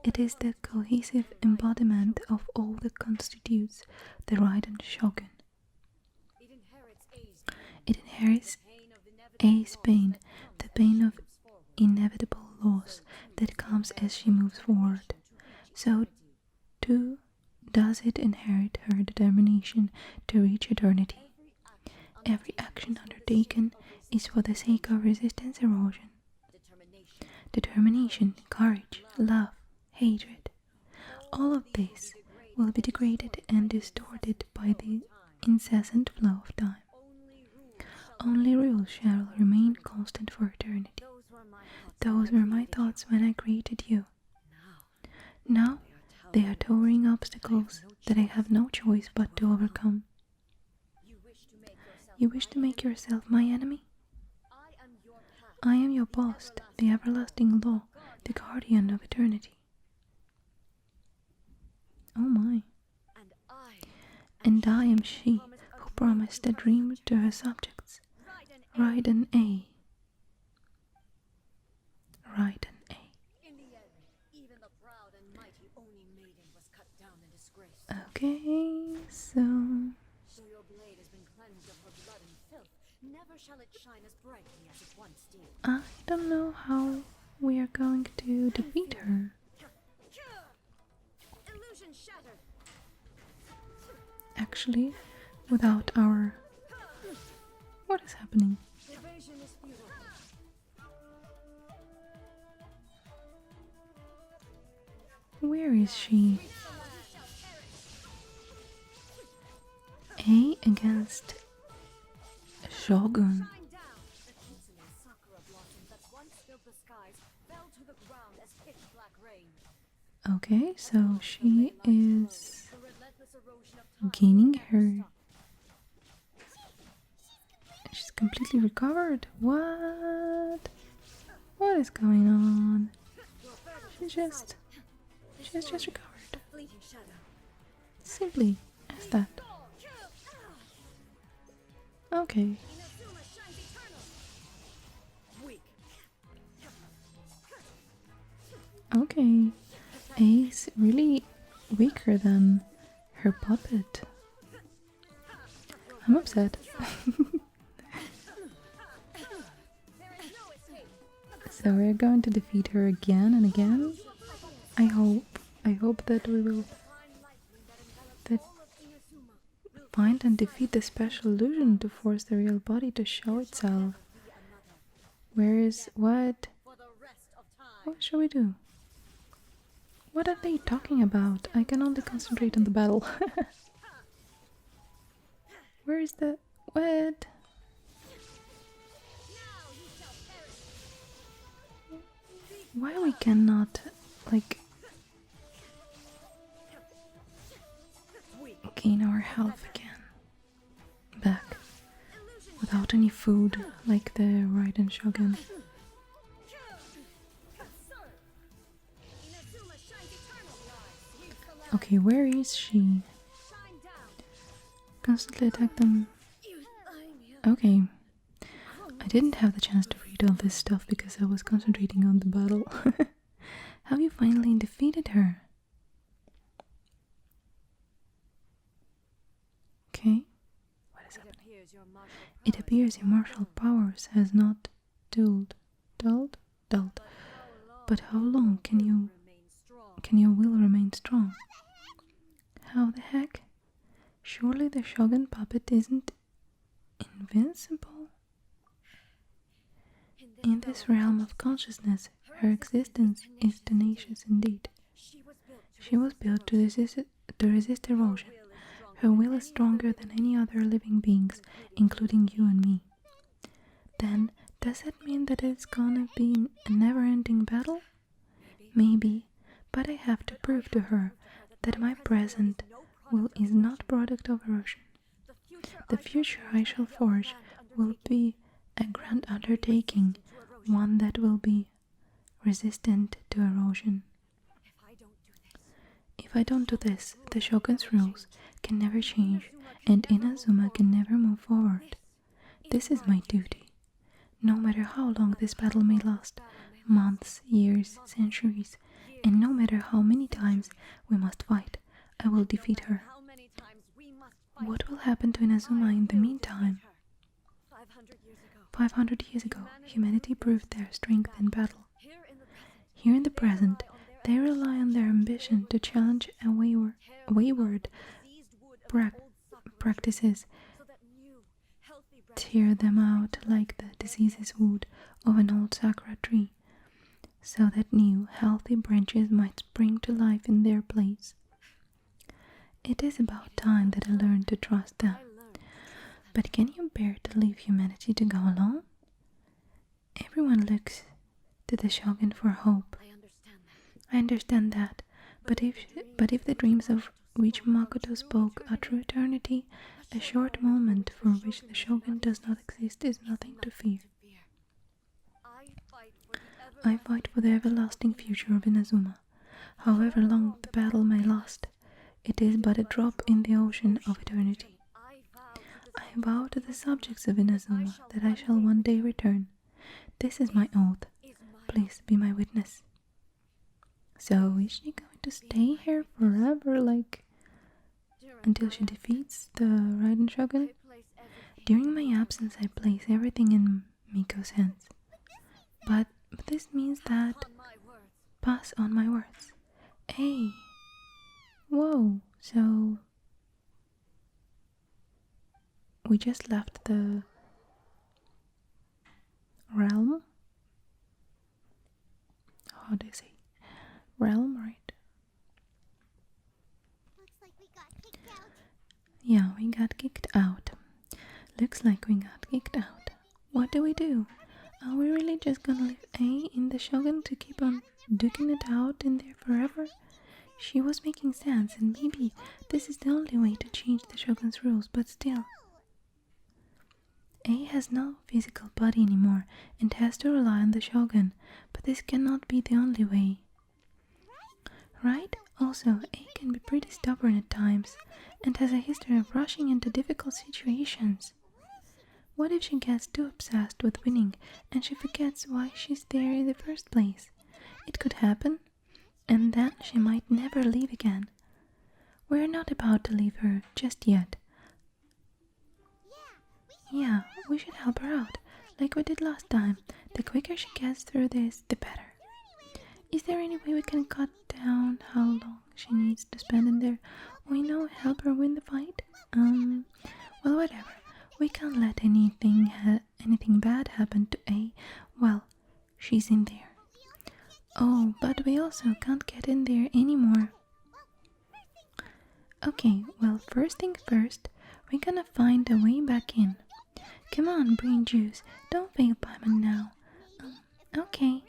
It is the cohesive embodiment of all that constitutes the Raiden Shogun. It inherits A's pain, the pain of inevitable loss that comes as she moves forward. So too does it inherit her determination to reach eternity. Every action undertaken is for the sake of resistance erosion. Determination, courage, love, hatred. All of this will be degraded and distorted by the incessant flow of time. Only rules shall remain constant for eternity. Those were my thoughts when I created you. Now, they are towering obstacles that I have no choice but to overcome. You wish to make yourself my enemy? I am your boss, the everlasting law, the guardian of eternity. Oh my. And I am she who promised a dream to her subjects. Raiden A. Raiden A. Okay, so your blade has been cleansed of her blood and filth. Never shall it shine as brightly as it once did. I don't know how we are going to defeat her. Illusion shattered. Actually, without our What is happening? Evasion is futile. Where is she? A against Shogun. Shine down. The tinsel sakura blossom that once filled the skies fell to the ground as pitch black rain. Okay, so she is The relentless erosion of time gaining will never her. stop. She's completely recovered. What? What is going on? She's just recovered. Fleeting shadow. Simply as that. Okay. Inazuma shines eternal. Weak. Okay. A's really weaker than her puppet. I'm upset. So we're going to defeat her again and again. I hope that we will find and defeat the special illusion to force the real body to show itself. Where is what? What shall we do? What are they talking about? I can only concentrate on the battle. Where is the what? Why we cannot like gain our health again back without any food like the Raiden Shogun? Okay, where is she? Constantly attack them. Okay. I didn't have the chance to read all this stuff because I was concentrating on the battle. Have you finally defeated her? Okay. What is happening? It appears your martial powers has not dulled. But how long can your will remain strong? How the heck? Surely the Shogun puppet isn't invincible? In this realm of consciousness, her existence is tenacious indeed. She was built to resist erosion. Her will is stronger than any other living beings, including you and me. Then, does that mean that it's gonna be a never-ending battle? Maybe, but I have to prove to her that my present will is not product of erosion. The future I shall forge will be a grand undertaking, one that will be resistant to erosion. If I don't do this, the Shogun's rules can never change, and Inazuma can never move forward. This is my duty. No matter how long this battle may last, months, years, centuries, and no matter how many times we must fight, I will defeat her. What will happen to Inazuma in the meantime? 500 years ago, humanity proved their strength in battle. Here in the present, they rely on their ambition to challenge a wayward practices, tear them out like the diseases would of an old sakura tree, so that new, healthy branches might spring to life in their place. It is about time that I learned to trust them. But can you bear to leave humanity to go alone? Everyone looks to the Shogun for hope. I understand that, but if the dreams of which Makoto spoke are true eternity, a short moment for which the Shogun does not exist is nothing to fear. I fight for the everlasting future of Inazuma. However long the battle may last, it is but a drop in the ocean of eternity. I vow to the subjects of Inazuma that I shall one day return. This is my oath. Please be my witness. So, is she going to stay here forever, like, until she defeats the Raiden Shogun? During my absence, I place everything in Miko's hands. But this means that... Pass on my words. Hey! Whoa, so... We just left the how do you say? Realm, right? Looks like we got kicked out. Yeah, we got kicked out. Looks like we got kicked out. What do we do? Are we really just gonna leave A in the Shogun to keep on duking it out in there forever? She was making sense, and maybe this is the only way to change the Shogun's rules, but still. A has no physical body anymore and has to rely on the Shogun, but this cannot be the only way. Right? Also, A can be pretty stubborn at times and has a history of rushing into difficult situations. What if she gets too obsessed with winning and she forgets why she's there in the first place? It could happen, and then she might never leave again. We're not about to leave her just yet. Yeah, we should help her out, like we did last time. The quicker she gets through this, the better. Is there any way we can cut down how long she needs to spend in there? Or, help her win the fight? Well, whatever. We can't let anything bad happen to A. Well, she's in there. Oh, but we also can't get in there anymore. Okay, well, first thing first, we're gonna find a way back in. Come on, brain juice, don't fail Paimon now. Okay,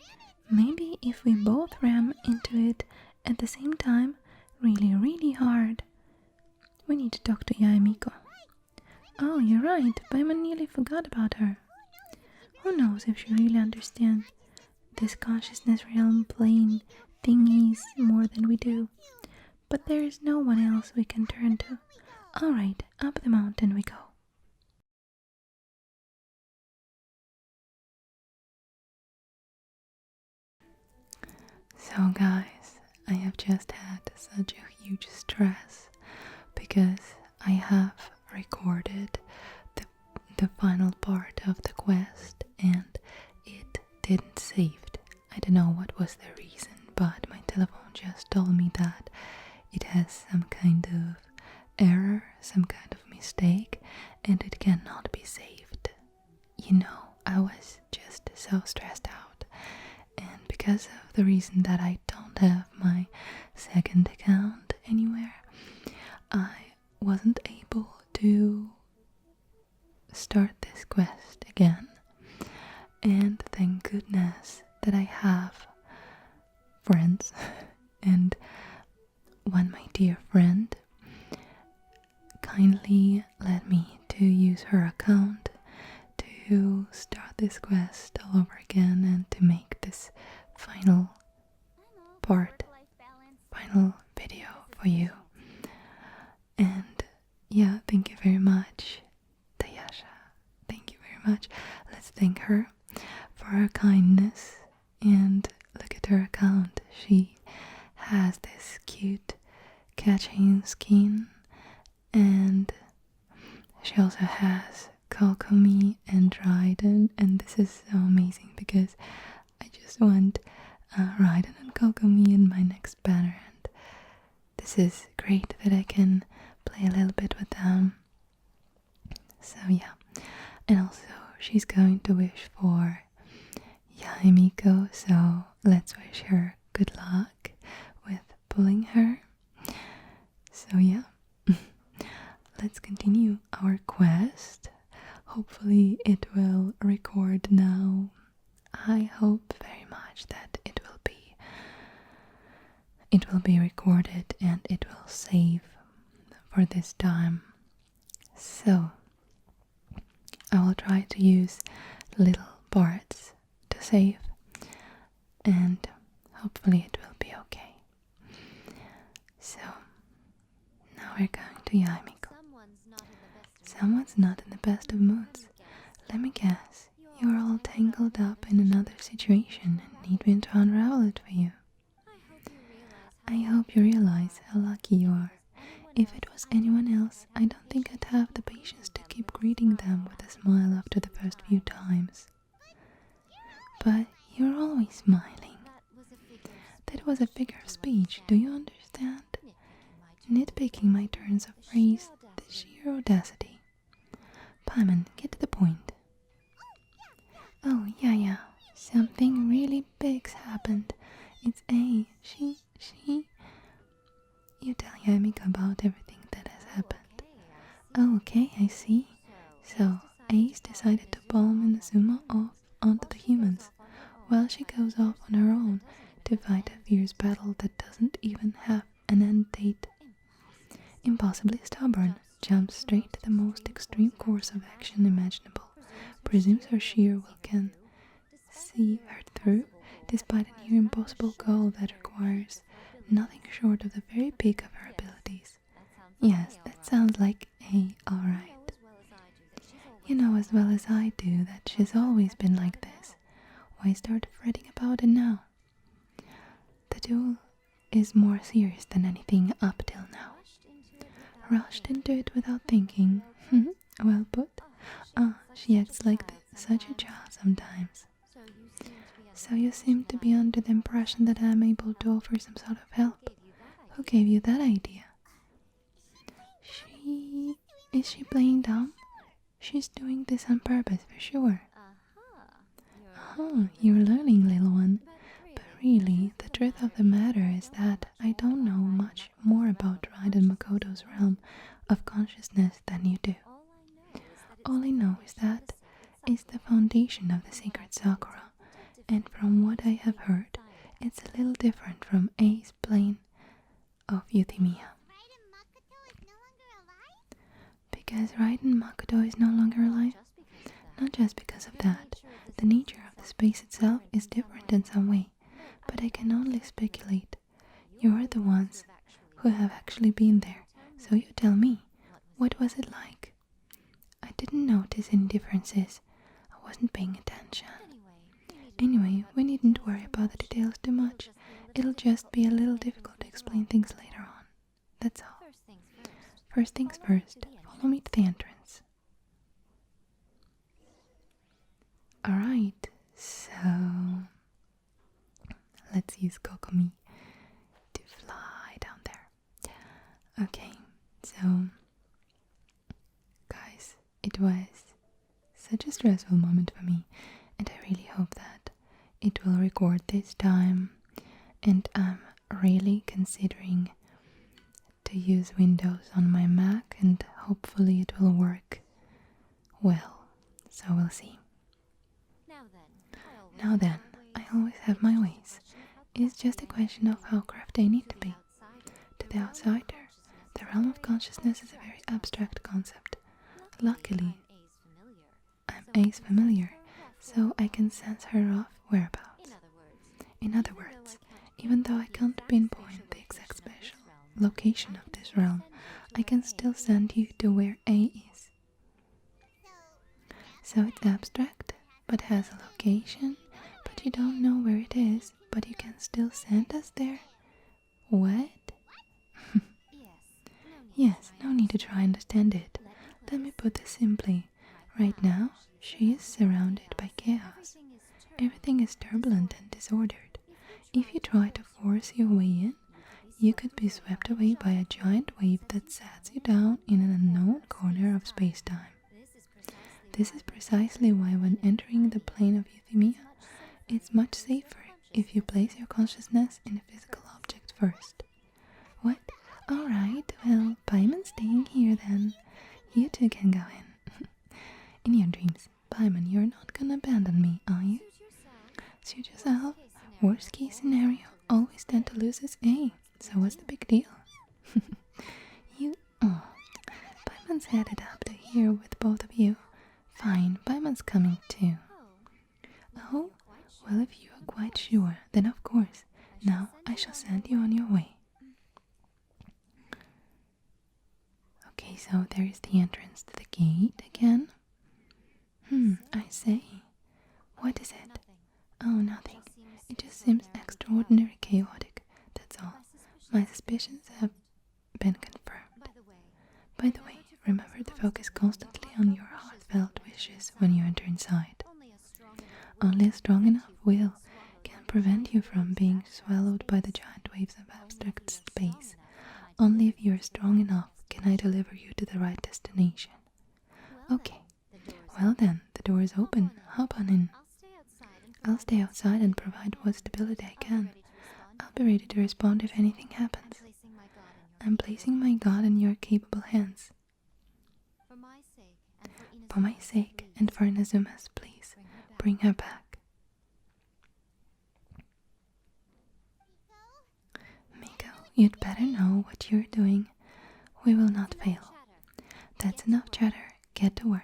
maybe if we both ram into it at the same time, really hard. We need to talk to Yae Miko. Oh, you're right, Paimon nearly forgot about her. Who knows if she really understands this consciousness realm plane thingies more than we do. But there is no one else we can turn to. Alright, up the mountain we go. So guys, I have just had such a huge stress because I have recorded the final part of the quest and it didn't save. I don't know what was the reason, but my telephone just told me that it has some kind of error, some kind of mistake, and it cannot be saved. I was just so stressed out, and because of the reason that I don't have my second account anywhere, I wasn't able to start this quest again. And thank goodness that I have friends, and one my dear friend kindly let me to use her account to start this quest all over again and to make this final video for you. And yeah, thank you very much, Tayasha. Thank you very much. Let's thank her for her kindness. And look at her account. She has this cute catching skin, and she also has Kokomi and Raiden, and this is so amazing because I just want Raiden and Kokomi in my next banner, and this is great that I can play a little bit with them. So yeah, and also she's going to wish for Yae Miko, so let's wish her good luck with pulling her. So yeah, let's continue our quest. Hopefully it will record now. I hope very much that it will be recorded and it will save for this time. So I will try to use little parts to save, and hopefully it will be okay. So now we're going to Yae Miko. Someone's not in the best of moods. Let me guess, you are all tangled up in another situation and need me to unravel it for you. I hope you realize how lucky you are. If it was anyone else, I don't think I'd have the patience to keep greeting them with a smile after the first few times. But you're always smiling. That was a figure of speech, do you understand? Nitpicking my turns of phrase, the sheer audacity. Paimon, get to the point. Oh, yeah, something really big's happened. to the humans, while she goes off on her own to fight a fierce battle that doesn't even have an end date. Impossibly stubborn, jumps straight to the most extreme course of action imaginable, presumes her sheer will can see her through, despite a near impossible goal that requires nothing short of the very peak of her abilities. Yes, that sounds like alright. You know as well as I do that she's always been like this. Why start fretting about it now? The duel is more serious than anything up till now. Rushed into it without thinking. Well put. She acts like such a child sometimes. So you seem to be under the impression that I'm able to offer some sort of help. Who gave you that idea? Is she playing dumb? She's doing this on purpose for sure. You're learning, little one. But really, the truth of the matter is that I don't know much more about Raiden Makoto's realm of consciousness than you do. All I know is that it's the foundation of the sacred Sakura, and from what I have heard, it's a little different from A's plane of Euthymia. Because Raiden Makoto is no longer alive? Not just because of that. The nature of the space itself is different in some way, but I can only speculate. You are the ones who have actually been there, so you tell me, what was it like? I didn't notice any differences. I wasn't paying attention. Anyway, we needn't worry about the details too much. It'll just be a little difficult to explain things later on. That's all. First things first, follow me to the entrance. Alright, so let's use Kokomi to fly down there. Okay, so guys, it was such a stressful moment for me, and I really hope that it will record this time, and I'm really considering to use Windows on my Mac, and hopefully it will work well, so we'll see. Now then, I always have my ways. It's just a question of how crafty I need to be. To the outsider, the realm of consciousness is a very abstract concept. Luckily, I'm A's familiar, so I can sense her rough whereabouts. In other words, even though I can't pinpoint the exact special location of this realm, I can still send you to where A is. So it's abstract, but has a location, but you don't know where it is, but you can still send us there? What? Yes, no need to try and understand it. Let me put this simply. Right now, she is surrounded by chaos. Everything is turbulent and disordered. If you try to force your way in, you could be swept away by a giant wave that sets you down in an unknown corner of space-time. This is precisely why when entering the plane of Euthymia, it's much safer if you place your consciousness in a physical object first. What? Alright, well, Paimon's staying here then. You two can go in. In your dreams, Paimon, you're not gonna abandon me, are you? Suit yourself. Worst case scenario, always tend to lose is A, so what's the big deal? Paimon's headed up to here with both of you. Fine, Paimon's coming too. Oh, well, if you are quite sure, then of course. Now I shall send you on your way. Okay, so there is the entrance to the gate again. I say. What is it? Oh, nothing. It just seems extraordinarily chaotic, that's all. My suspicions have been confirmed. By the way, remember to focus constantly on your heartfelt wishes when you enter inside. Only a strong enough will can prevent you from being swallowed by the giant waves of abstract space. Only if you are strong enough can I deliver you to the right destination. Okay, well then, the door is open. Hop on in. I'll stay outside and provide what stability I can. I'll be ready to respond if anything happens. I'm placing my god in your capable hands. For my sake and for Inazuma's, please, bring her back. you'd better know what you're doing. We will not fail. That's enough chatter. Get to work.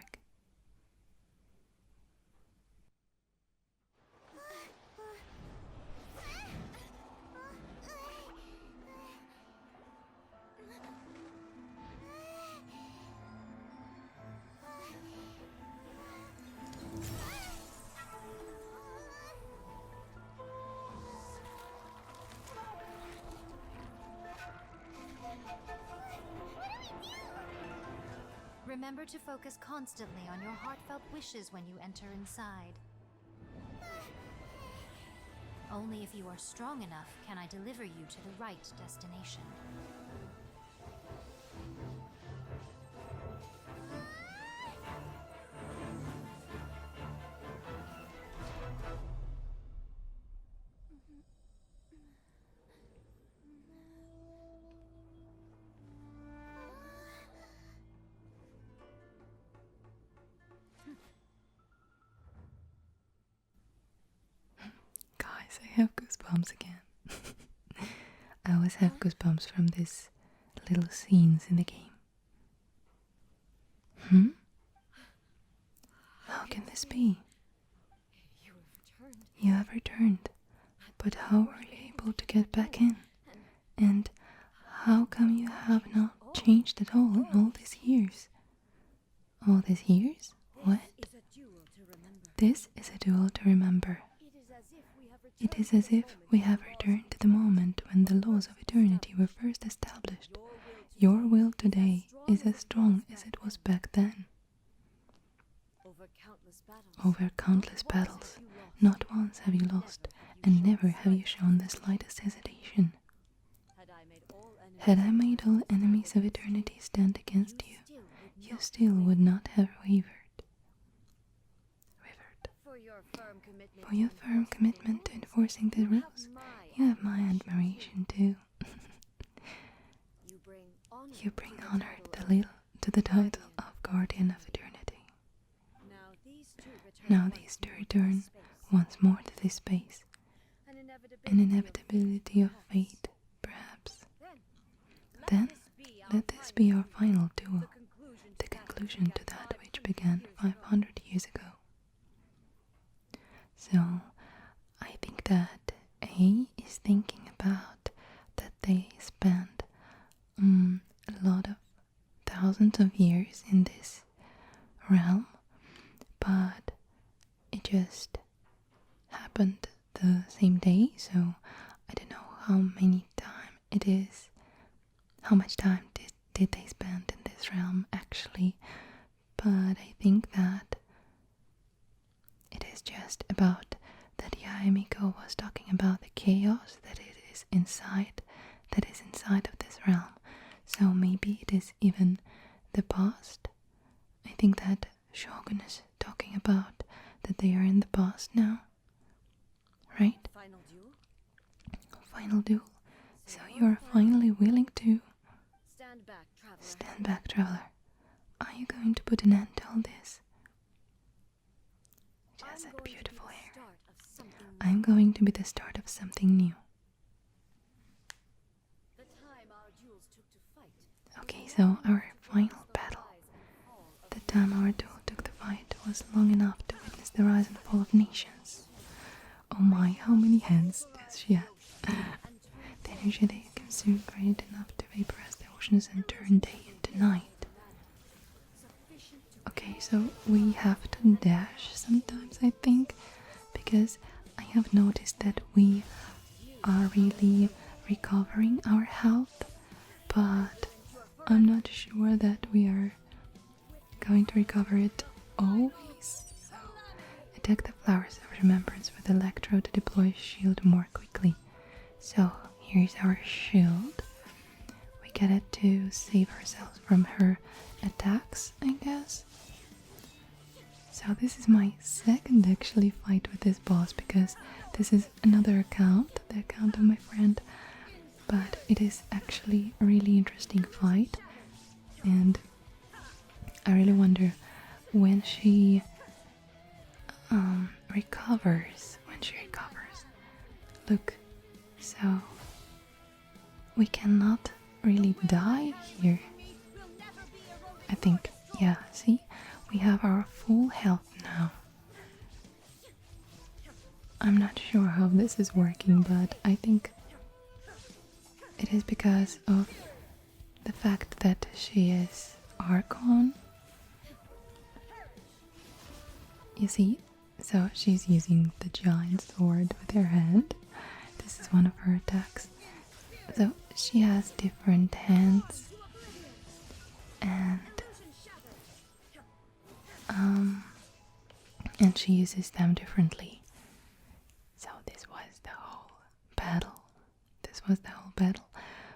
Remember to focus constantly on your heartfelt wishes when you enter inside. Only if you are strong enough can I deliver you to the right destination. Guys, I have goosebumps again. I always have goosebumps from these little scenes in the game. How can this be? You have returned, but how were you able to get back in? And how come you have not changed at all in all these years? All these years? What? This is a duel to remember. It is as if we have returned to the moment when the laws of eternity were first established. Your will today is as strong as it was back then. Over countless battles, not once have you lost, and never have you shown the slightest hesitation. Had I made all enemies of eternity stand against you, you still would not have wavered. For your firm commitment to enforcing the rules, you have my admiration too. You bring honor to the title of Guardian of Eternity. Now these two return once more to this space. An inevitability of fate, perhaps. Then, let this be our final duel, the conclusion to that which began 500 years ago. So, I think that A is thinking about that they spent a lot of thousands of years in this realm, but it just happened the same day, so I don't know how much time did they spend in this realm actually, but I think that it is just about that Yae Miko was talking about the chaos that is inside of this realm. So maybe it is even the past. I think that Shogun is talking about that they are in the past now. Right? Final duel. So you are finally willing to stand back, traveler. Are you going to put an end to all this? She has that beautiful hair. I'm going to be the start of something new. Okay, so our final battle. The time our duel took the fight was long enough to witness the rise and fall of nations. Oh my, how many hands does she have? The energy they consume great enough to vaporize the oceans and turn day into night. Okay, so we have to dash sometimes, I think, because I have noticed that we are really recovering our health, but I'm not sure that we are going to recover it always. So attack the flowers of remembrance with Electro to deploy shield more quickly. So here's our shield. We get it to save ourselves from her attacks, I guess. So this is my second actually fight with this boss, because this is another account, the account of my friend, but it is actually a really interesting fight, and I really wonder when she recovers. Look, so we cannot really die here. I think, yeah, see? We have our full health now. I'm not sure how this is working, but I think it is because of the fact that she is Archon. You see? So she's using the giant sword with her hand. This is one of her attacks. So she has different hands and she uses them differently. So this was the whole battle.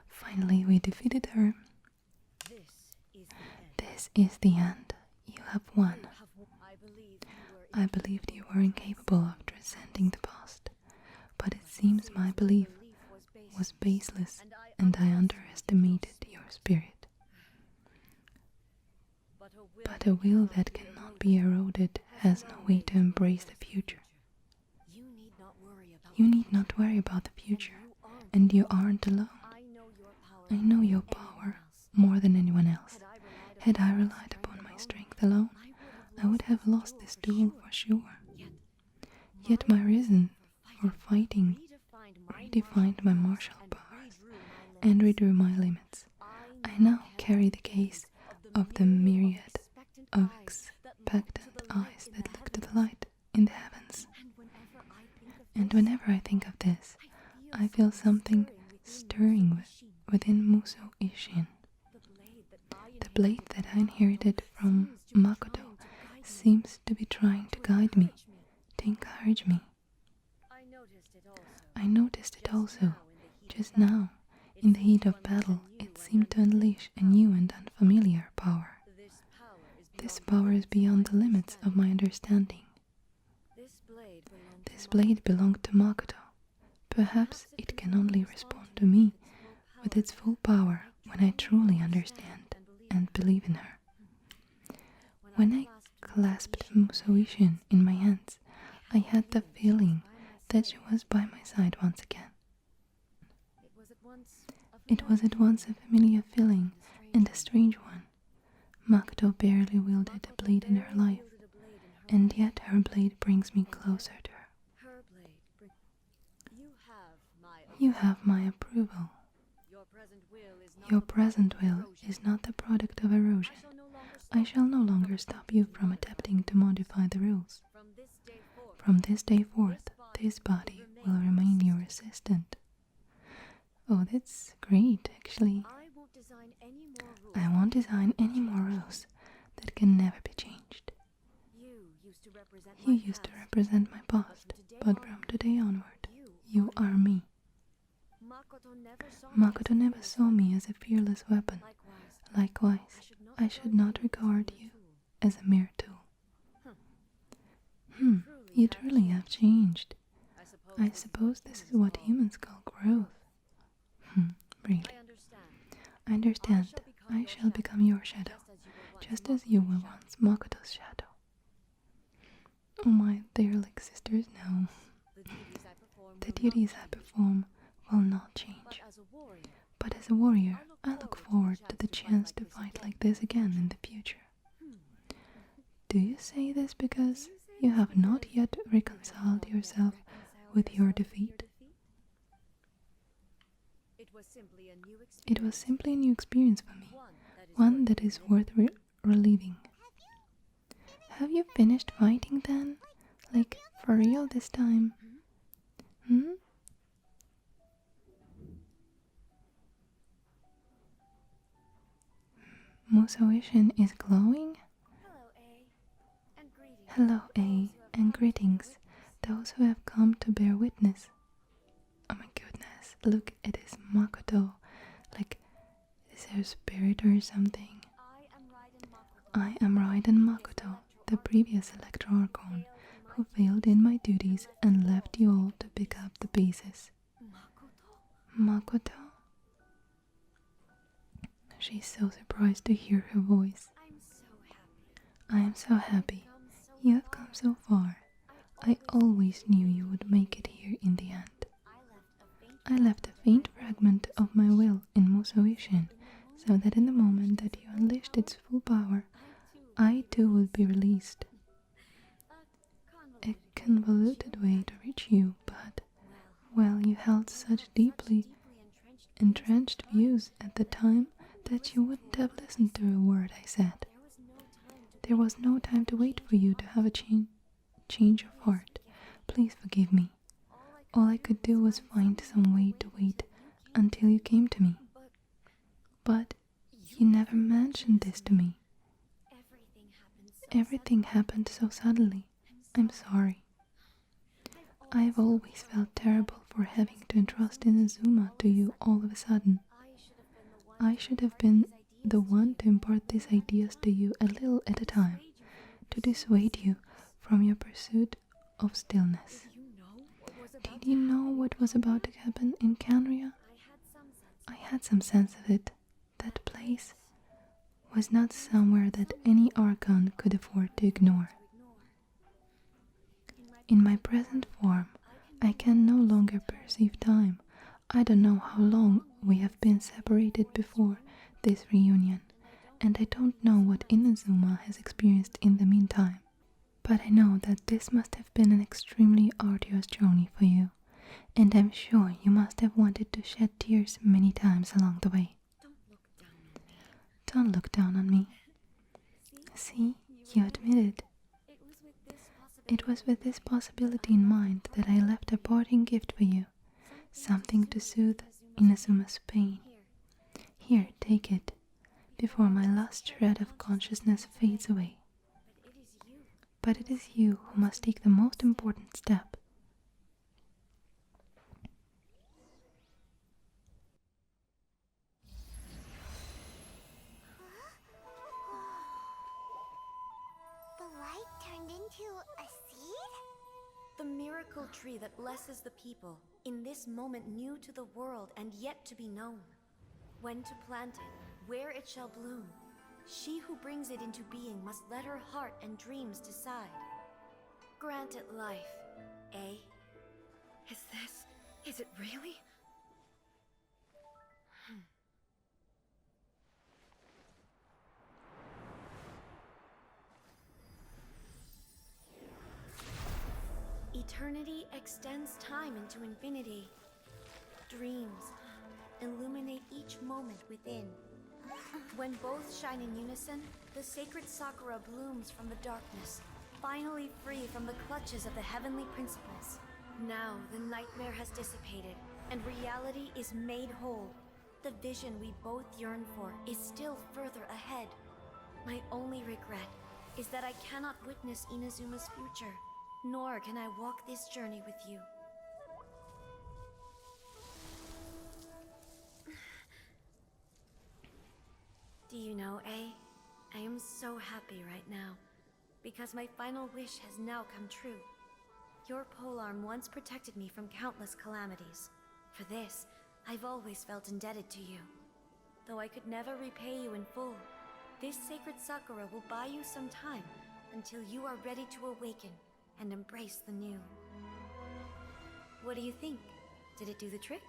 Finally we defeated her. This is the end. You have won. I believed you were incapable of transcending the past, but it seems my belief was baseless and I underestimated your spirit. But a will that cannot be eroded has no way to embrace the future. You need not worry about the future, and you aren't alone. I know your power more than anyone else. Had I relied upon my strength alone, I would have lost this duel for sure. Yet my reason for fighting redefined my martial powers and redrew my limits. I now carry the gaze of the myriad of expectant eyes that look to the light in the heavens. And whenever I think of this, I feel something stirring within Musou Ishin. The blade that I inherited from Makoto seems to be trying to guide me, to encourage me. I noticed it also. Just now, in the heat of battle, it seemed to unleash a new and unfamiliar power. This power is beyond the limits of my understanding. This blade belonged to Makoto. Perhaps it can only respond to me with its full power when I truly understand and believe in her. When I clasped Musou Ishin in my hands, I had the feeling that she was by my side once again. It was at once a familiar feeling and a strange one. Makoto barely wielded a blade in her life, and yet her blade brings me closer to her. You have my approval. Your present will is not the product of erosion. I shall no longer stop you from attempting to modify the rules. From this day forth, this body will remain your assistant. Oh, that's great, actually. I won't design any more rules that can never be changed. You used to represent my past, but from today onward, you are me. Makoto never saw me as a fearless weapon. Likewise, I should not regard you as a mere tool. You truly have changed. I suppose this is what humans call growth. Really. I understand. I shall become your shadow, just as you were once Makoto's shadow. Oh my, they are like sisters now. The duties I perform will not change. But as a warrior, I look forward to the chance to fight like this again in the future. Do you say this because you have not yet reconciled yourself with your defeat? It was simply a new experience for me, one that is worth reliving. Have you finished fighting then? Like, for real this time? Musou Ishin is glowing? Hello, A, and greetings, those who have come to bear witness. Oh my goodness, look, it is Makoto. Like, is her spirit or something? I am Raiden Makoto, the previous Electro Archon, who failed in my duties and left you all to pick up the pieces. Makoto? She's so surprised to hear her voice. I am so happy. You have come so far. I always knew you would make it here in the end. I left a faint fragment of my will in Musoishin, so that in the moment that you unleashed its full power, I too would be released. A convoluted way to reach you, but, well, you held such deeply entrenched views at the time that you wouldn't have listened to a word I said. There was no time to wait for you to have a change of heart. Please forgive me. All I could do was find some way to wait until you came to me. But you never mentioned this to me. Everything happened so suddenly. I'm sorry. I've always felt terrible for having to entrust Inazuma to you all of a sudden. I should have been the one to impart these ideas to you a little at a time, to dissuade you from your pursuit of stillness. Did you know what was about to happen in Canria? I had some sense of it. That place was not somewhere that any Archon could afford to ignore. In my present form, I can no longer perceive time. I don't know how long we have been separated before this reunion, and I don't know what Inazuma has experienced in the meantime. But I know that this must have been an extremely arduous journey for you, and I'm sure you must have wanted to shed tears many times along the way. Don't look down on me. See, you admitted. It was with this possibility in mind that I left a parting gift for you, something to soothe Inazuma's pain. Here, take it, before my last shred of consciousness fades away. But it is you who must take the most important step. The light turned into a seed? The miracle tree that blesses the people, in this moment new to the world and yet to be known. When to plant it, where it shall bloom. She who brings it into being must let her heart and dreams decide. Grant it life, eh? Is it really? Eternity extends time into infinity. Dreams illuminate each moment within. When both shine in unison, the sacred Sakura blooms from the darkness, finally free from the clutches of the heavenly principles. Now the nightmare has dissipated, and reality is made whole. The vision we both yearn for is still further ahead. My only regret is that I cannot witness Inazuma's future, nor can I walk this journey with you. Do you know, I am so happy right now, because my final wish has now come true. Your polearm once protected me from countless calamities. For this, I've always felt indebted to you. Though I could never repay you in full, this sacred Sakura will buy you some time until you are ready to awaken and embrace the new. What do you think? Did it do the trick?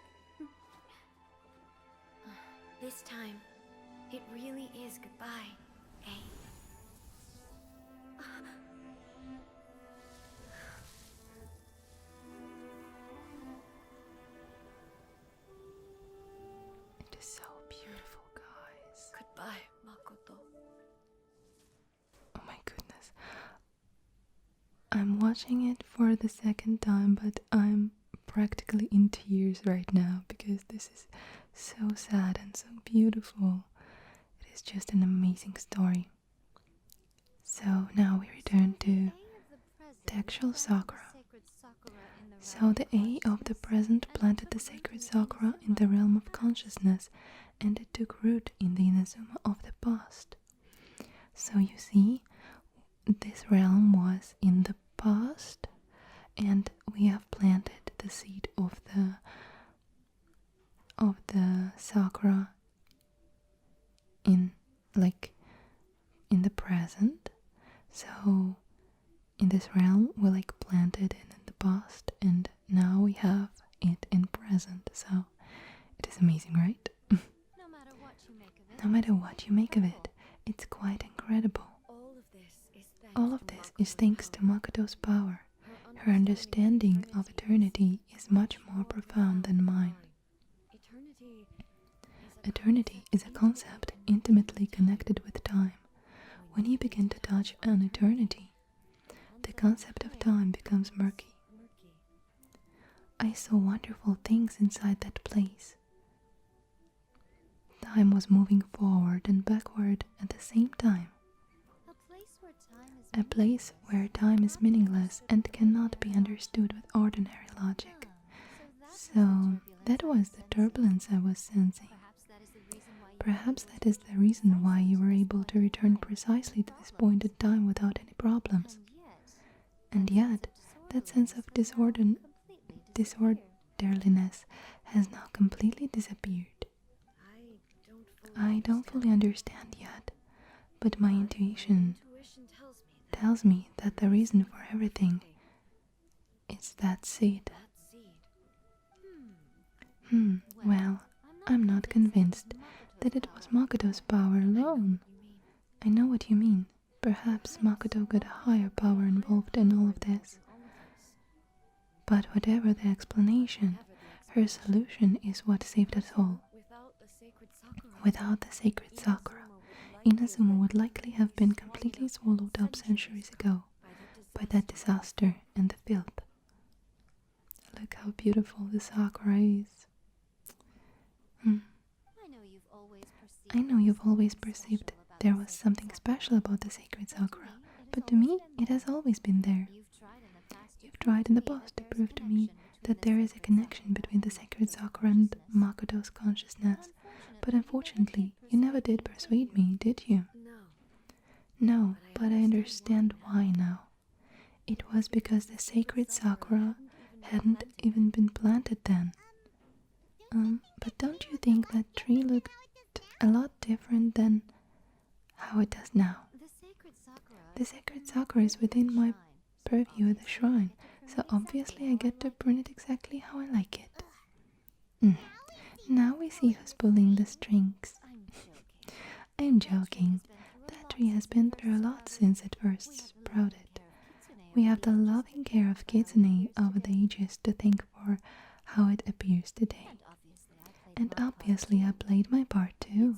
This time, it really is goodbye, eh? It is so beautiful, guys. Goodbye, Makoto. Oh my goodness. I'm watching it for the second time, but I'm practically in tears right now because this is so sad and so beautiful. It is just an amazing story. So now we return to the actual Sakura. So the A of the present planted the sacred Sakura in the realm of consciousness, and it took root in the Inazuma of the past. So you see, this realm was in the past, and we have planted the seed of the Sakura in the present. So in this realm we planted it in the past, and now we have it in present. present, so it is amazing, right? No matter what you make of it, No matter what you make of it, it's quite incredible. All of this is thanks to Makoto's power. Her understanding of eternity is much more profound than mine. Eternity is a concept intimately connected with time. When you begin to touch on eternity, the concept of time becomes murky. I saw wonderful things inside that place. Time was moving forward and backward at the same time. A place where time is meaningless and cannot be understood with ordinary logic. So that was the turbulence I was sensing. Perhaps that is the reason why you were able to return precisely to this point in time without any problems. And yet, that sense of disorderliness has now completely disappeared. I don't fully understand yet, but my intuition tells me that the reason for everything is that seed. Well, I'm not convinced that it was Makoto's power alone. I know what you mean. Perhaps Makoto got a higher power involved in all of this. But whatever the explanation, her solution is what saved us all. Without the sacred Sakura, Inazuma would likely have been completely swallowed up centuries ago by that disaster and the filth. Look how beautiful the Sakura is. I know you've always perceived there was something special about the sacred Sakura, but to me it has always been there. You've tried in the past to prove to me that there is a connection between the sacred Sakura and Makoto's consciousness, but unfortunately you never did persuade me, did you? No, but I understand why now. It was because the sacred Sakura hadn't even been planted then. But don't you think that tree looked a lot different than how it does now? The sacred Sakura is within my purview at the shrine, so obviously I get to prune it exactly how I like it. Now we see who's pulling the strings. I'm joking. That tree has been through a lot since it first sprouted. We have the loving care of Kitsune over the ages to thank for how it appears today. And obviously I played my part too.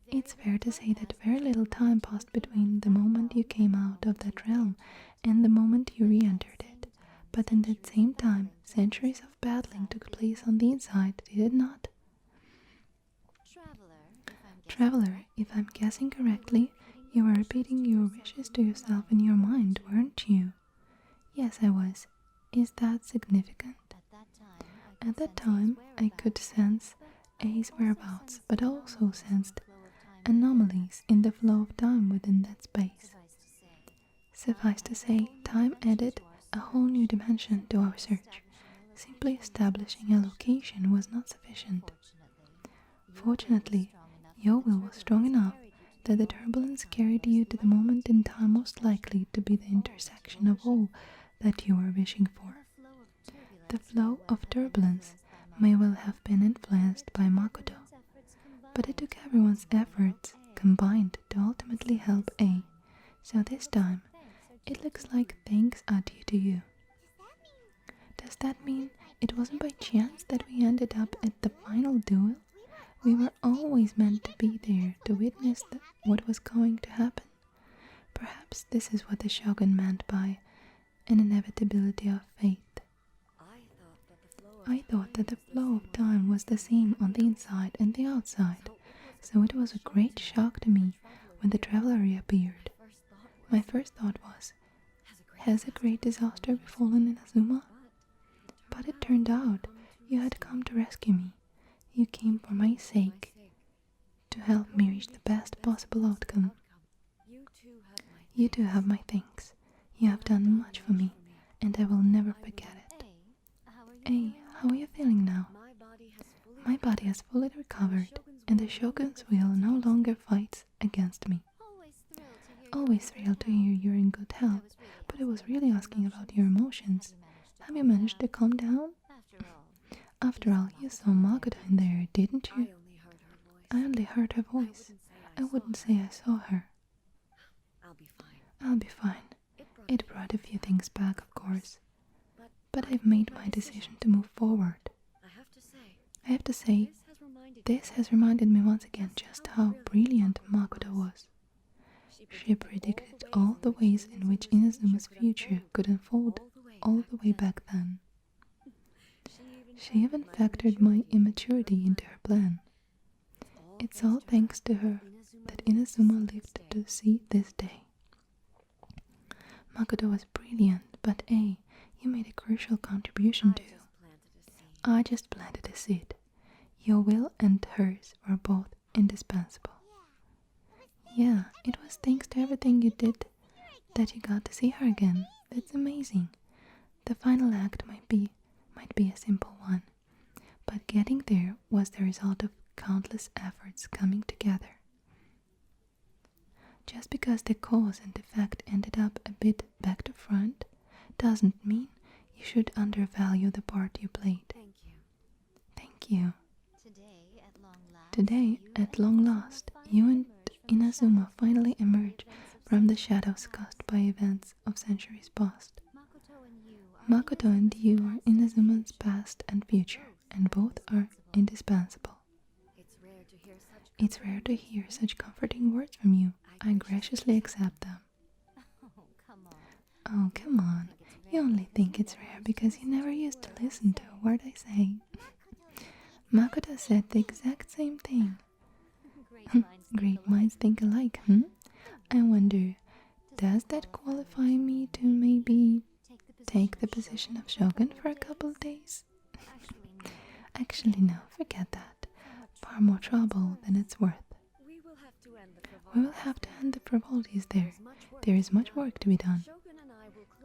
It's fair to say that very little time passed between the moment you came out of that realm and the moment you re-entered it. But in that same time, centuries of battling took place on the inside, did it not? Traveler, if I'm guessing correctly, you were repeating your wishes to yourself in your mind, weren't you? Yes, I was. Is that significant? At that time, I could sense A's whereabouts, but also sensed anomalies in the flow of time within that space. Suffice to say, time added a whole new dimension to our search. Simply establishing a location was not sufficient. Fortunately, your will was strong enough that the turbulence carried you to the moment in time most likely to be the intersection of all that you were wishing for. The flow of turbulence may well have been influenced by Makoto, but it took everyone's efforts combined to ultimately help A. So this time, it looks like things are due to you. Does that mean it wasn't by chance that we ended up at the final duel? We were always meant to be there to witness what was going to happen. Perhaps this is what the Shogun meant by an inevitability of fate. I thought that the flow of time was the same on the inside and the outside, so it was a great shock to me when the traveler reappeared. My first thought was, has a great disaster befallen Inazuma? But it turned out you had come to rescue me. You came for my sake, to help me reach the best possible outcome. You too have my thanks. You have done much for me, and I will never forget it. Hey, how are you feeling now? My body has fully recovered, and the Shogun's will no longer fights against me. Always thrilled to hear you're in good health, but I was really asking about your emotions. Have you managed to calm down? After all, you saw Makoto in there, didn't you? only heard her voice. I only heard her voice. I wouldn't say I saw her. I'll be fine. I'll be fine. It brought a few things back, of course. But But I've made my decision to move forward. I have to say, This has reminded me once again just how brilliant Makoto was. She predicted all the ways in which Inazuma's future could unfold all the way back then. She even factored my immaturity into her plan. It's all thanks to her that Inazuma lived to see this day. Makoto was brilliant, but you made a crucial contribution too. I just planted a seed. Your will and hers were both indispensable. Yeah, it was thanks to everything you did that you got to see her again. That's amazing. The final act might be a simple one, but getting there was the result of countless efforts coming together. Just because the cause and effect ended up a bit back to front doesn't mean you should undervalue the part you played. thank you. Thank you. Today, At long last, you and Inazuma finally emerge from the shadows cast by events of centuries past. Makoto and you are Inazuma's past and future, and both are indispensable. It's rare to hear It's rare to hear such comforting words from you. I graciously accept them. Oh, come on. You only think it's rare because you never used to listen to a word I say. Makoto said the exact same thing. Great minds think alike, I wonder, does that qualify me to maybe take the position of Shogun for a couple of days? Actually, no, forget that. Far more trouble than it's worth. We will have to end the We will have to end the frivolities there. There is much work to be done.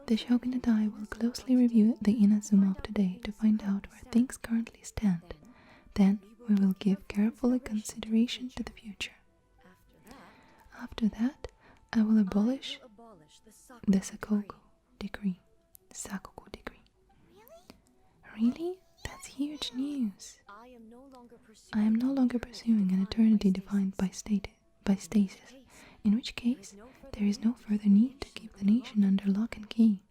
The Shogun and I will closely review the Inazuma of today to find out where things currently stand. Then we will give careful consideration to the future. After that, I will abolish the Sakoku decree. Sakoku decree. Really? That's huge news. I am no longer pursuing an eternity defined by stasis, in which case there is no further need to keep the nation under lock and key.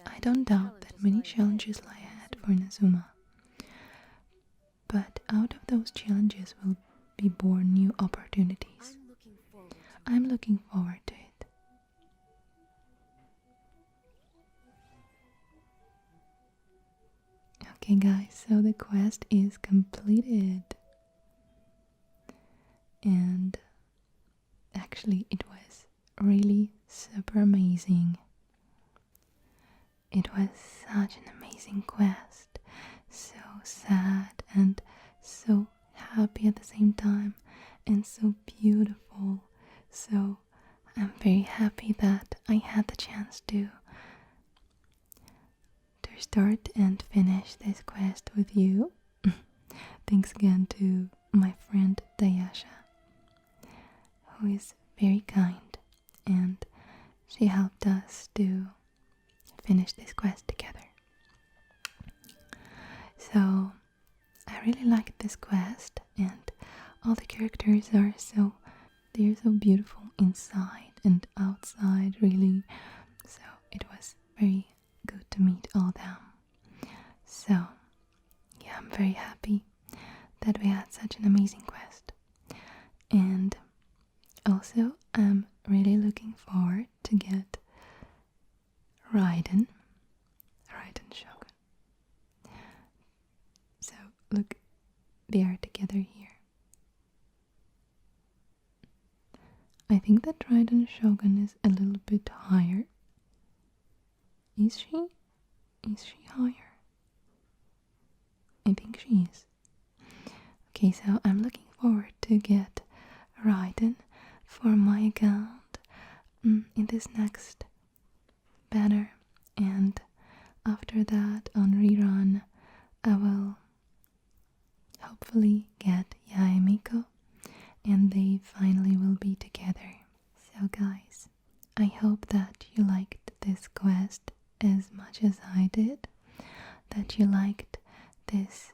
I don't doubt that many challenges lie ahead for Inazuma. But out of those challenges will be born new opportunities. I'm looking forward to it. Okay guys, so the quest is completed. And actually it was really super amazing. It was such an amazing quest. So sad and so happy at the same time, and so beautiful. So I'm very happy that I had the chance to start and finish this quest with you. Thanks again to my friend Dayasha, who is very kind, and she helped us to finish this quest together. So I really liked this quest, and all the characters are they're so beautiful inside and outside, really. So it was very good to meet all them. So yeah, I'm very happy that we had such an amazing quest. And also I'm really looking forward to get Raiden Shogun. So look, they are together here. I think that Raiden Shogun is a little bit higher. Is she? Is she higher? I think she is. Okay, so I'm looking forward to get Raiden for my account in this next banner, and after that on rerun I will hopefully get Yae Miko, and they finally will be together. So guys, I hope that you liked this quest as much as I did, that you liked these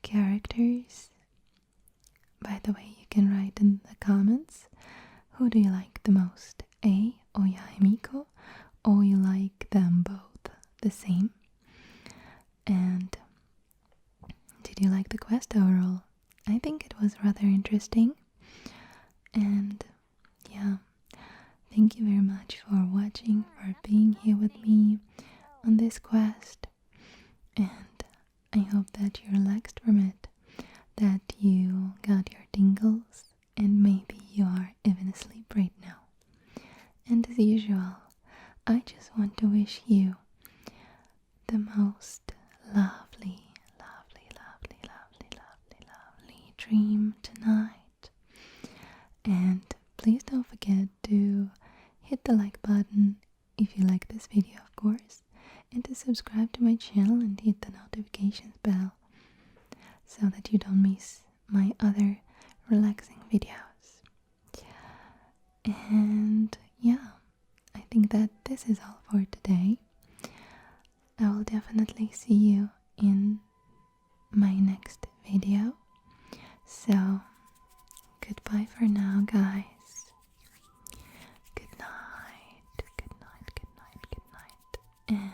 characters. By the way, you can write in the comments who do you like the most, A or Yae Miko, or you like them both the same. And did you like the quest overall? I think it was rather interesting. And yeah, thank you very much for watching, for being here with me on this quest. And I hope that you relaxed from it, that you got your tingles, and maybe you are even asleep right now. And as usual, I just want to wish you the most lovely, lovely, lovely, lovely, lovely, lovely dream tonight. And please don't forget to hit the like button if you like this video, of course, and to subscribe to my channel and hit the notifications bell so that you don't miss my other relaxing videos. And yeah, I think that this is all for today. I will definitely see you in my next video. So, goodbye for now, guys. Good night, good night, good night, good night. And